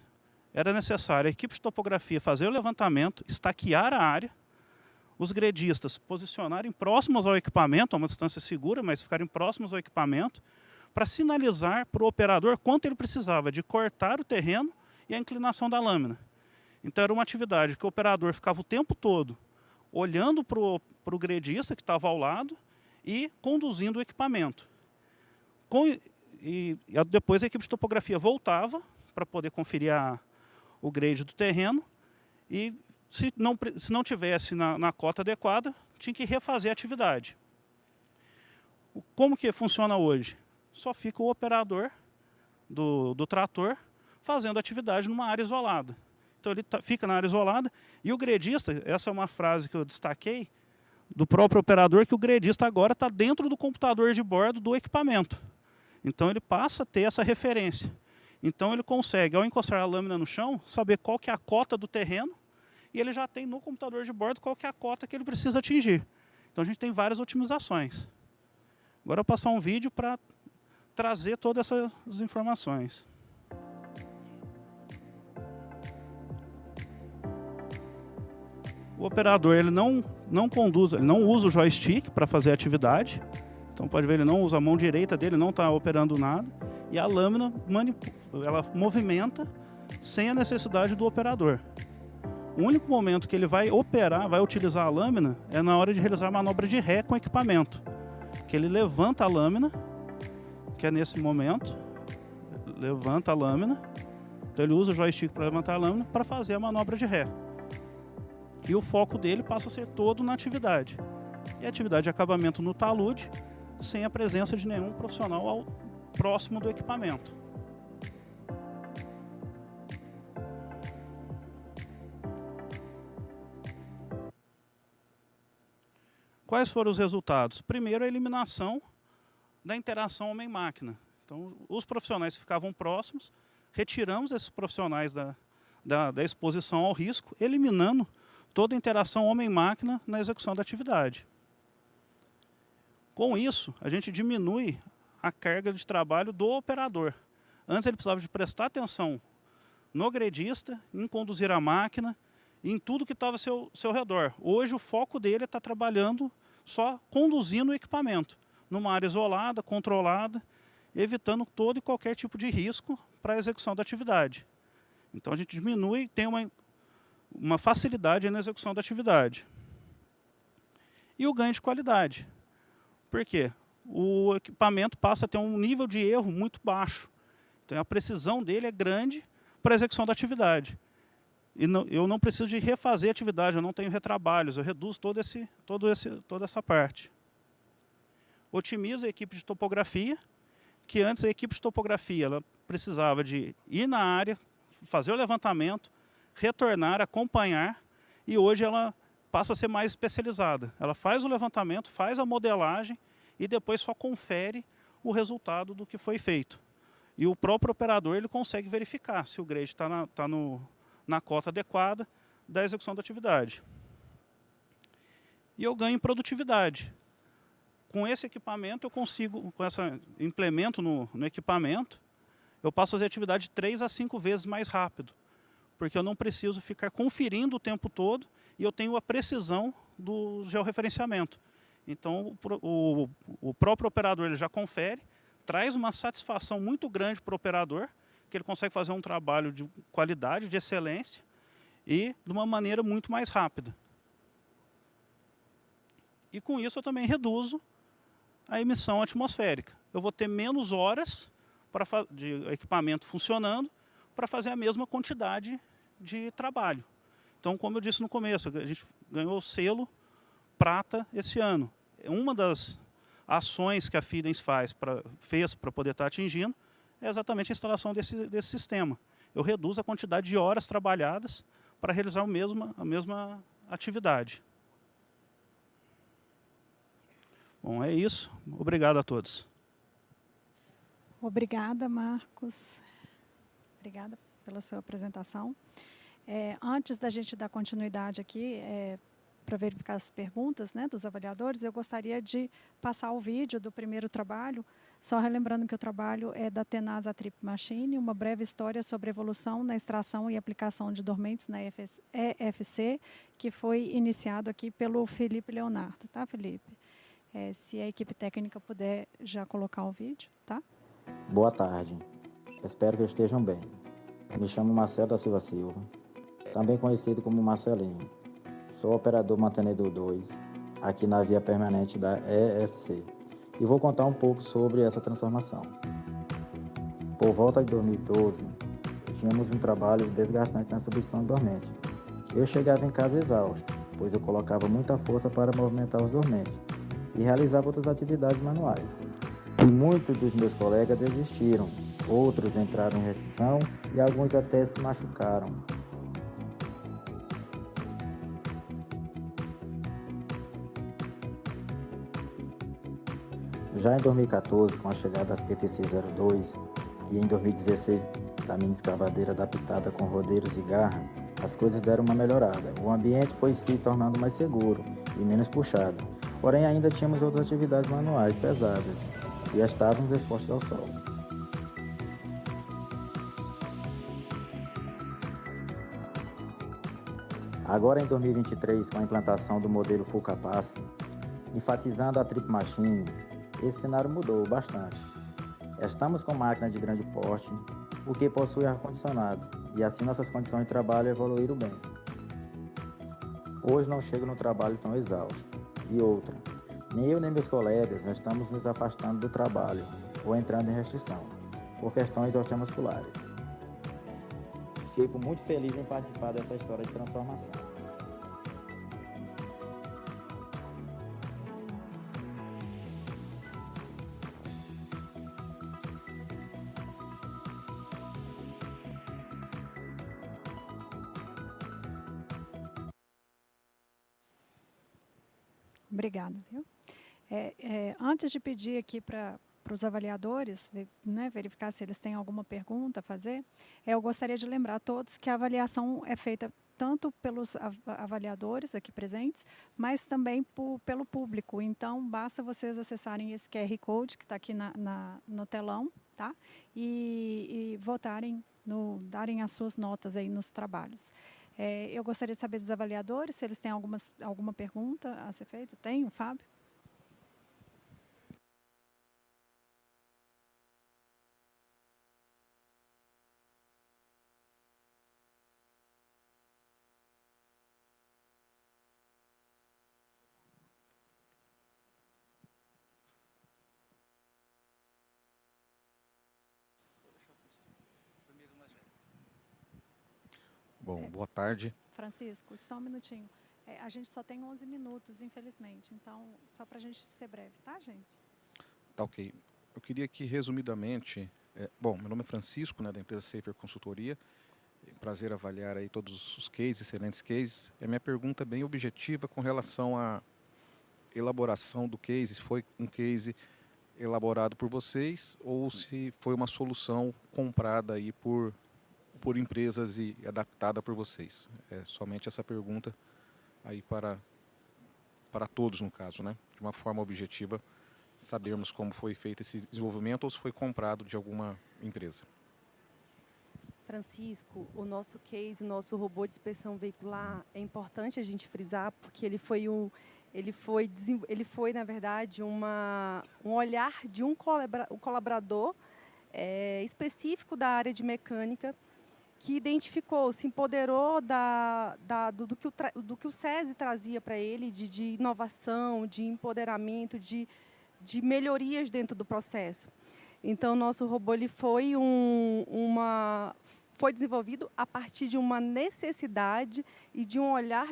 E: Era necessário a equipe de topografia fazer o levantamento, estaquear a área, os gredistas posicionarem próximos ao equipamento, a uma distância segura, mas ficarem próximos ao equipamento, para sinalizar para o operador quanto ele precisava de cortar o terreno e a inclinação da lâmina. Então era uma atividade que o operador ficava o tempo todo olhando para o gredista que estava ao lado e conduzindo o equipamento. Depois a equipe de topografia voltava para poder conferir o grade do terreno e se não tivesse na cota adequada, tinha que refazer a atividade. Como que funciona hoje? Só fica o operador do trator fazendo atividade numa área isolada. Então ele fica na área isolada e o gredista, essa é uma frase que eu destaquei, do próprio operador, que o gredista agora está dentro do computador de bordo do equipamento. Então ele passa a ter essa referência. Então ele consegue, ao encostar a lâmina no chão, saber qual que é a cota do terreno e ele já tem no computador de bordo qual que é a cota que ele precisa atingir. Então a gente tem várias otimizações. Agora eu vou passar um vídeo para trazer todas essas informações. O operador ele não usa o joystick para fazer a atividade. Então pode ver, ele não usa a mão direita dele, não está operando nada. E a lâmina ela movimenta sem a necessidade do operador. O único momento que ele vai utilizar a lâmina, é na hora de realizar a manobra de ré com o equipamento. Que ele levanta a lâmina, que é nesse momento, levanta a lâmina. Então ele usa o joystick para levantar a lâmina para fazer a manobra de ré. E o foco dele passa a ser todo na atividade. E a atividade de acabamento no talude, sem a presença de nenhum profissional próximo do equipamento. Quais foram os resultados? Primeiro, a eliminação da interação homem-máquina. Então, os profissionais ficavam próximos, retiramos esses profissionais da exposição ao risco, eliminando toda a interação homem-máquina na execução da atividade. Com isso, a gente diminui a carga de trabalho do operador. Antes ele precisava de prestar atenção no gredista, em conduzir a máquina, em tudo que estava ao seu redor. Hoje o foco dele está trabalhando só conduzindo o equipamento, numa área isolada, controlada, evitando todo e qualquer tipo de risco para a execução da atividade. Então a gente diminui e tem uma facilidade na execução da atividade. E o ganho de qualidade. Por quê? O equipamento passa a ter um nível de erro muito baixo. Então a precisão dele é grande para a execução da atividade. E eu não preciso de refazer a atividade, eu não tenho retrabalhos, eu reduzo toda essa parte. Otimiza a equipe de topografia, que antes a equipe de topografia ela precisava de ir na área, fazer o levantamento, retornar, acompanhar, e hoje ela passa a ser mais especializada. Ela faz o levantamento, faz a modelagem e depois só confere o resultado do que foi feito. E o próprio operador ele consegue verificar se o grade está na cota adequada da execução da atividade. E eu ganho em produtividade. Com esse equipamento, eu consigo, implemento no equipamento, eu passo a fazer a atividade 3 a 5 vezes mais rápido, porque eu não preciso ficar conferindo o tempo todo e eu tenho a precisão do georreferenciamento. Então, o próprio operador ele já confere, traz uma satisfação muito grande para o operador, que ele consegue fazer um trabalho de qualidade, de excelência e de uma maneira muito mais rápida. E com isso eu também reduzo a emissão atmosférica. Eu vou ter menos horas de equipamento funcionando para fazer a mesma quantidade de trabalho. Então, como eu disse no começo, a gente ganhou o selo prata esse ano. Uma das ações que a Fidens fez para poder estar atingindo é exatamente a instalação desse sistema. Eu reduzo a quantidade de horas trabalhadas para realizar a mesma atividade. Bom, é isso. Obrigado a todos.
A: Obrigada, Marcos. Obrigada pela sua apresentação. Antes da gente dar continuidade aqui, para verificar as perguntas, né, dos avaliadores, eu gostaria de passar o vídeo do primeiro trabalho, só relembrando que o trabalho é da Tenasa Trip Machine, uma breve história sobre evolução na extração e aplicação de dormentes na EFC, que foi iniciado aqui pelo Felipe Leonardo. Tá, Felipe? Se a equipe técnica puder já colocar o vídeo, tá?
F: Boa tarde. Espero que estejam bem. Me chamo Marcelo da Silva Silva, também conhecido como Marcelinho. Sou operador mantenedor 2, aqui na via permanente da EFC, e vou contar um pouco sobre essa transformação. Por volta de 2012, tínhamos um trabalho desgastante na substituição de dormente. Eu chegava em casa exausto, pois eu colocava muita força para movimentar os dormentes e realizava outras atividades manuais. E muitos dos meus colegas desistiram, outros entraram em restrição e alguns até se machucaram. Já em 2014, com a chegada das PTC-02 e em 2016 da minha escavadeira adaptada com rodeiros e garra, as coisas deram uma melhorada. O ambiente foi se tornando mais seguro e menos puxado. Porém, ainda tínhamos outras atividades manuais pesadas e estávamos expostos ao sol. Agora, em 2023, com a implantação do modelo Full Capacity, enfatizando a Trip Machine, esse cenário mudou bastante. Estamos com máquinas de grande porte, o que possui ar-condicionado, e assim nossas condições de trabalho evoluíram bem. Hoje não chego no trabalho tão exausto. E outra, nem eu nem meus colegas estamos nos afastando do trabalho ou entrando em restrição, por questões osteomusculares. Fico muito feliz em participar dessa história de transformação.
A: Obrigada, viu? Antes de pedir aqui para os avaliadores, né, verificar se eles têm alguma pergunta a fazer, eu gostaria de lembrar a todos que a avaliação é feita tanto pelos avaliadores aqui presentes, mas também pelo público. Então, basta vocês acessarem esse QR Code que está aqui no telão, tá? E votarem, darem as suas notas aí nos trabalhos. Eu gostaria de saber dos avaliadores, se eles têm alguma pergunta a ser feita. Tem, Fábio?
G: Bom, boa tarde.
A: Francisco, só um minutinho. A gente só tem 11 minutos, infelizmente. Então, só para a gente ser breve, tá, gente?
G: Tá ok. Eu queria que, resumidamente... bom, meu nome é Francisco, né, da empresa Safer Consultoria. É um prazer avaliar aí todos os cases, excelentes cases. A minha pergunta é bem objetiva com relação à elaboração do case. Se foi um case elaborado por vocês ou se foi uma solução comprada aí por empresas e adaptada por vocês. É somente essa pergunta aí para todos, no caso, né? De uma forma objetiva, sabermos como foi feito esse desenvolvimento ou se foi comprado de alguma empresa.
D: Francisco, o nosso case, nosso robô de inspeção veicular, é importante a gente frisar, porque ele foi, na verdade, um olhar de um colaborador específico da área de mecânica, que identificou, se empoderou do que o SESI trazia para ele, de inovação, de empoderamento, de melhorias dentro do processo. Então, o nosso robô ele foi desenvolvido a partir de uma necessidade e de um olhar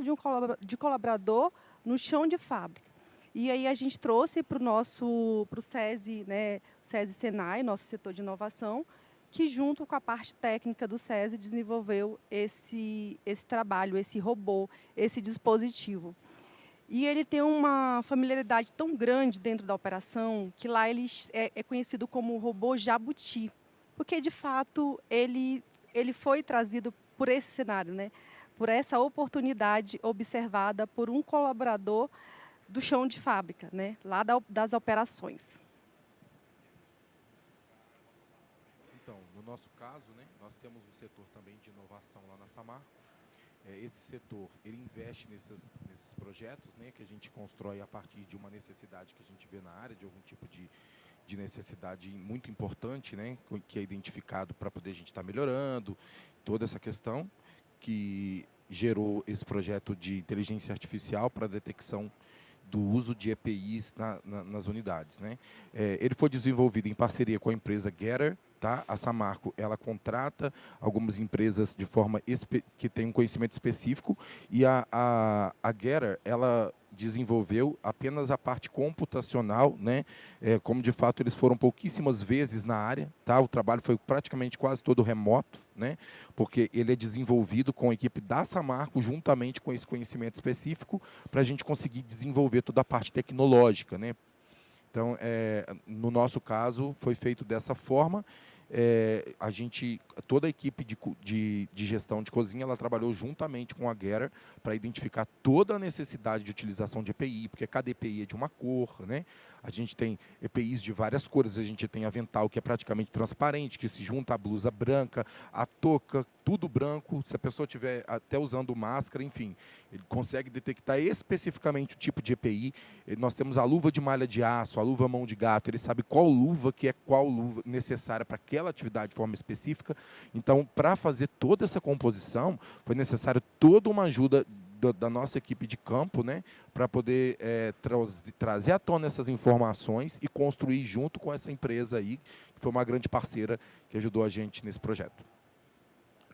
D: de colaborador no chão de fábrica. E aí a gente trouxe para o SESI, né, SESI Senai, nosso setor de inovação, que junto com a parte técnica do SESI desenvolveu esse trabalho, esse robô, esse dispositivo. E ele tem uma familiaridade tão grande dentro da operação que lá ele é conhecido como o robô jabuti, porque de fato ele foi trazido por esse cenário, né? Por essa oportunidade observada por um colaborador do chão de fábrica, né? Lá das operações.
C: Então, no nosso caso, né, nós temos um setor também de inovação lá na Samarco. Esse setor ele investe nesses projetos, né, que a gente constrói a partir de uma necessidade que a gente vê na área, de algum tipo de necessidade muito importante, né, que é identificado para poder a gente estar melhorando, toda essa questão que gerou esse projeto de inteligência artificial para a detecção do uso de EPIs nas unidades, né? Ele foi desenvolvido em parceria com a empresa Getter, tá? A Samarco ela contrata algumas empresas de forma que tem um conhecimento específico e a Getter ela desenvolveu apenas a parte computacional, né? Como de fato eles foram pouquíssimas vezes na área, tá? O trabalho foi praticamente quase todo remoto, né? Porque ele é desenvolvido com a equipe da Samarco juntamente com esse conhecimento específico para a gente conseguir desenvolver toda a parte tecnológica, né? Então, no nosso caso, foi feito dessa forma. Toda a equipe de gestão de cozinha, ela trabalhou juntamente com a Getter para identificar toda a necessidade de utilização de EPI, porque cada EPI é de uma cor, né? A gente tem EPIs de várias cores, a gente tem avental que é praticamente transparente, que se junta à blusa branca, a touca, tudo branco, se a pessoa estiver até usando máscara, enfim, ele consegue detectar especificamente o tipo de EPI. Nós temos a luva de malha de aço, a luva mão de gato, ele sabe qual luva que é qual luva necessária para aquela atividade de forma específica. Então, para fazer toda essa composição, foi necessário toda uma ajuda da nossa equipe de campo, né, para poder trazer à tona essas informações e construir junto com essa empresa aí, que foi uma grande parceira que ajudou a gente nesse projeto.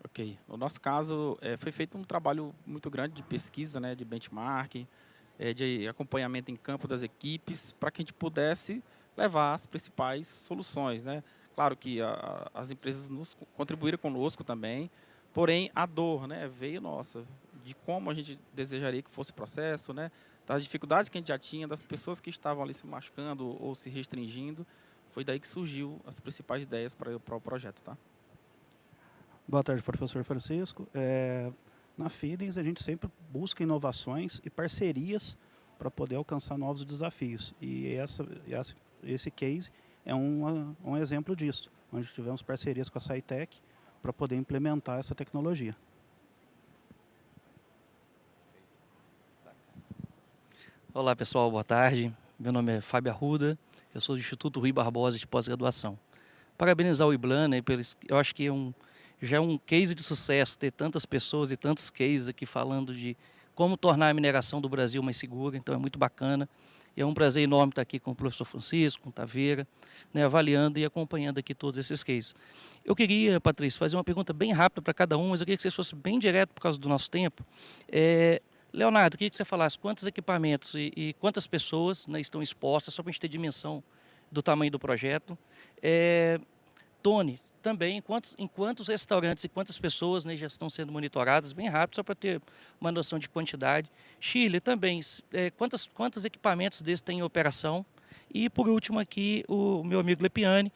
B: Ok. No nosso caso, foi feito um trabalho muito grande de pesquisa, né, de benchmarking, de acompanhamento em campo das equipes, para que a gente pudesse levar as principais soluções, né? Claro que as empresas contribuíram conosco também, porém a dor, né, veio nossa, de como a gente desejaria que fosse o processo, né, das dificuldades que a gente já tinha, das pessoas que estavam ali se machucando ou se restringindo. Foi daí que surgiu as principais ideias para o projeto, tá?
E: Boa tarde, professor Francisco. Na Feelings, a gente sempre busca inovações e parcerias para poder alcançar novos desafios. E esse case é um exemplo disso, onde tivemos parcerias com a SciTech para poder implementar essa tecnologia.
H: Olá, pessoal, boa tarde. Meu nome é Fábio Arruda, eu sou do Instituto Rui Barbosa de Pós-Graduação. Parabenizar o IBLAN, né, eu acho que já é um case de sucesso ter tantas pessoas e tantos cases aqui falando de como tornar a mineração do Brasil mais segura, então é muito bacana. E é um prazer enorme estar aqui com o professor Francisco, com o Taveira, né, avaliando e acompanhando aqui todos esses cases. Eu queria, Patrícia, fazer uma pergunta bem rápida para cada um, mas eu queria que vocês fossem bem direto por causa do nosso tempo. Leonardo, eu queria que você falasse quantos equipamentos e quantas pessoas, né, estão expostas, só para a gente ter dimensão do tamanho do projeto. Tony, também, em quantos restaurantes e quantas pessoas, né, já estão sendo monitoradas, bem rápido, só para ter uma noção de quantidade. Shirley, também, quantos equipamentos desses tem em operação? E, por último, aqui, o meu amigo Lepiane,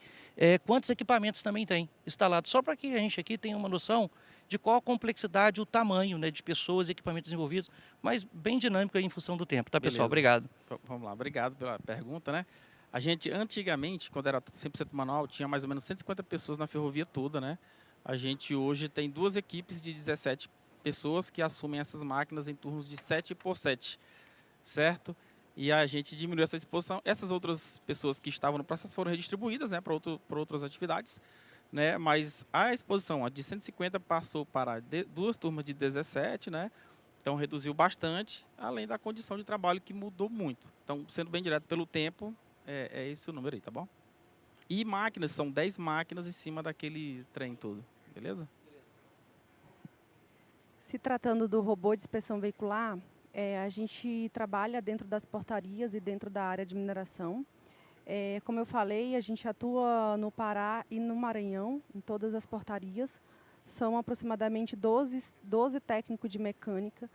H: quantos equipamentos também tem instalados? Só para que a gente aqui tenha uma noção de qual a complexidade, o tamanho, né, de pessoas e equipamentos envolvidos, mas bem dinâmico aí em função do tempo, tá, pessoal?
B: Beleza.
H: Obrigado.
B: Vamos lá, obrigado pela pergunta, né? A gente, antigamente, quando era 100% manual, tinha mais ou menos 150 pessoas na ferrovia toda, né? A gente hoje tem 2 equipes de 17 pessoas que assumem essas máquinas em turnos de 7x7, certo? E a gente diminuiu essa exposição. Essas outras pessoas que estavam no processo foram redistribuídas, né, para outras atividades, né? Mas a exposição de 150 passou para 2 turmas de 17, né? Então reduziu bastante, além da condição de trabalho que mudou muito. Então, sendo bem direto pelo tempo, é esse o número aí, tá bom? E máquinas, são 10 máquinas em cima daquele trem todo, beleza?
D: Se tratando do robô de inspeção veicular, a gente trabalha dentro das portarias e dentro da área de mineração. Como eu falei, a gente atua no Pará e no Maranhão, em todas as portarias. São aproximadamente 12 técnicos de mecânica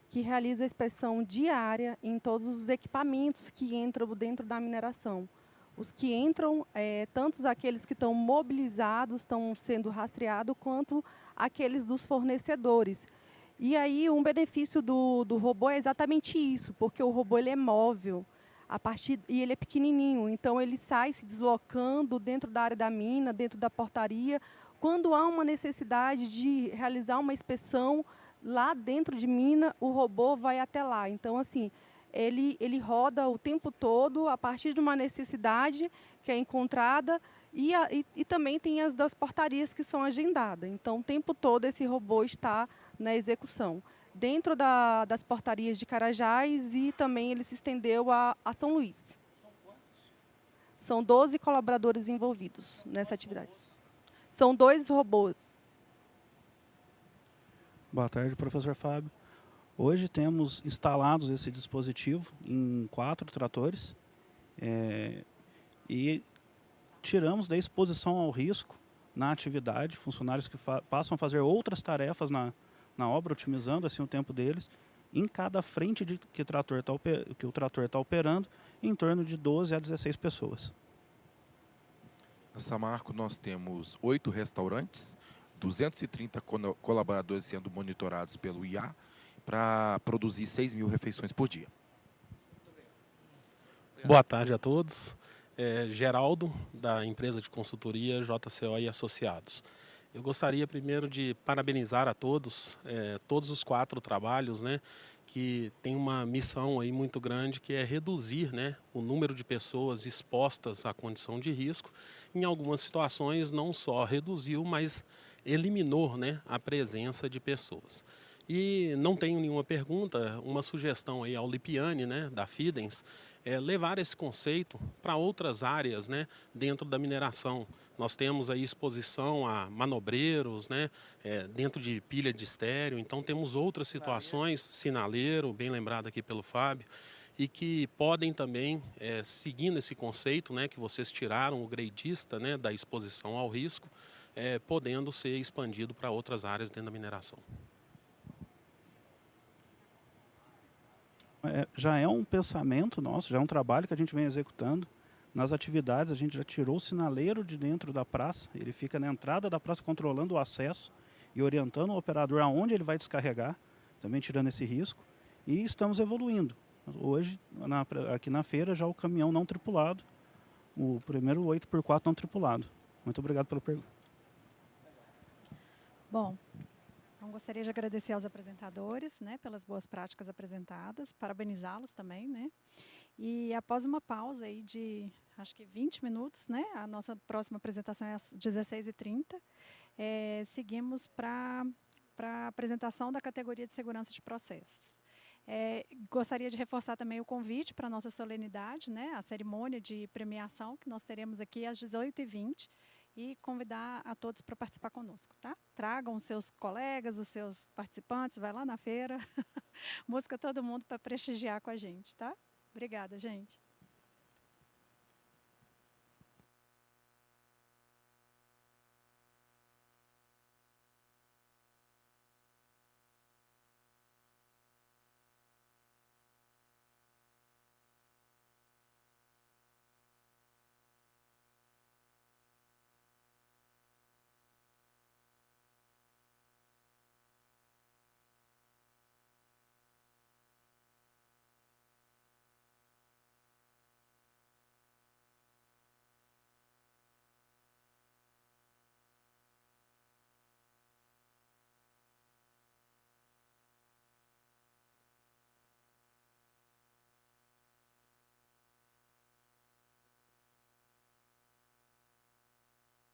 D: que realizam a inspeção diária em todos os equipamentos que entram dentro da mineração. Os que entram, tanto aqueles que estão mobilizados, estão sendo rastreados, quanto aqueles dos fornecedores. E aí, um benefício do robô é exatamente isso, porque o robô ele é móvel, e ele é pequenininho, então ele sai se deslocando dentro da área da mina, dentro da portaria. Quando há uma necessidade de realizar uma inspeção lá dentro de mina, o robô vai até lá. Então, assim, ele roda o tempo todo a partir de uma necessidade que é encontrada e também tem as das portarias que são agendadas. Então, o tempo todo esse robô está na execução. Dentro das portarias de Carajás e também ele se estendeu a São Luís.
H: São quantos?
D: São 12 colaboradores envolvidos nessa atividade. São 2 robôs.
E: Boa tarde, professor Fábio. Hoje temos instalados esse dispositivo em 4 tratores e tiramos da exposição ao risco na atividade, funcionários que passam a fazer outras tarefas na obra, otimizando assim o tempo deles, em cada frente que o trator está operando, em torno de 12 a 16 pessoas.
C: Na Samarco nós temos 8 restaurantes, 230 colaboradores sendo monitorados pelo IA para produzir 6.000 refeições por dia.
I: Boa tarde a todos. Geraldo, da empresa de consultoria JCO e Associados. Eu gostaria primeiro de parabenizar a todos, todos os 4 trabalhos, né, que tem uma missão aí muito grande, que é reduzir, né, o número de pessoas expostas à condição de risco. Em algumas situações não só reduziu, mas eliminou, né, a presença de pessoas. E não tenho nenhuma pergunta, uma sugestão aí ao Lipiane, né, da Fidens, levar esse conceito para outras áreas, né, dentro da mineração. Nós temos aí exposição a manobreiros, né, dentro de pilha de estéreo, então temos outras situações, sinaleiro, bem lembrado aqui pelo Fábio, e que podem também, seguindo esse conceito, né, que vocês tiraram o gradista, né, da exposição ao risco, podendo ser expandido para outras áreas dentro da mineração.
E: Já é um pensamento nosso, já é um trabalho que a gente vem executando. Nas atividades, a gente já tirou o sinaleiro de dentro da praça, ele fica na entrada da praça controlando o acesso e orientando o operador aonde ele vai descarregar, também tirando esse risco, e estamos evoluindo. Hoje, aqui na feira, já o caminhão não tripulado, o primeiro 8x4 não tripulado. Muito obrigado pela pergunta.
A: Bom, então gostaria de agradecer aos apresentadores, né, pelas boas práticas apresentadas, parabenizá-los também, né? E após uma pausa aí de, acho que 20 minutos, né, a nossa próxima apresentação é às 16h30, seguimos para a apresentação da categoria de segurança de processos. Gostaria de reforçar também o convite para a nossa solenidade, né, a cerimônia de premiação que nós teremos aqui às 18h20 e convidar a todos para participar conosco, tá? Tragam os seus colegas, os seus participantes, vai lá na feira, busca todo mundo para prestigiar com a gente, tá? Obrigada, gente.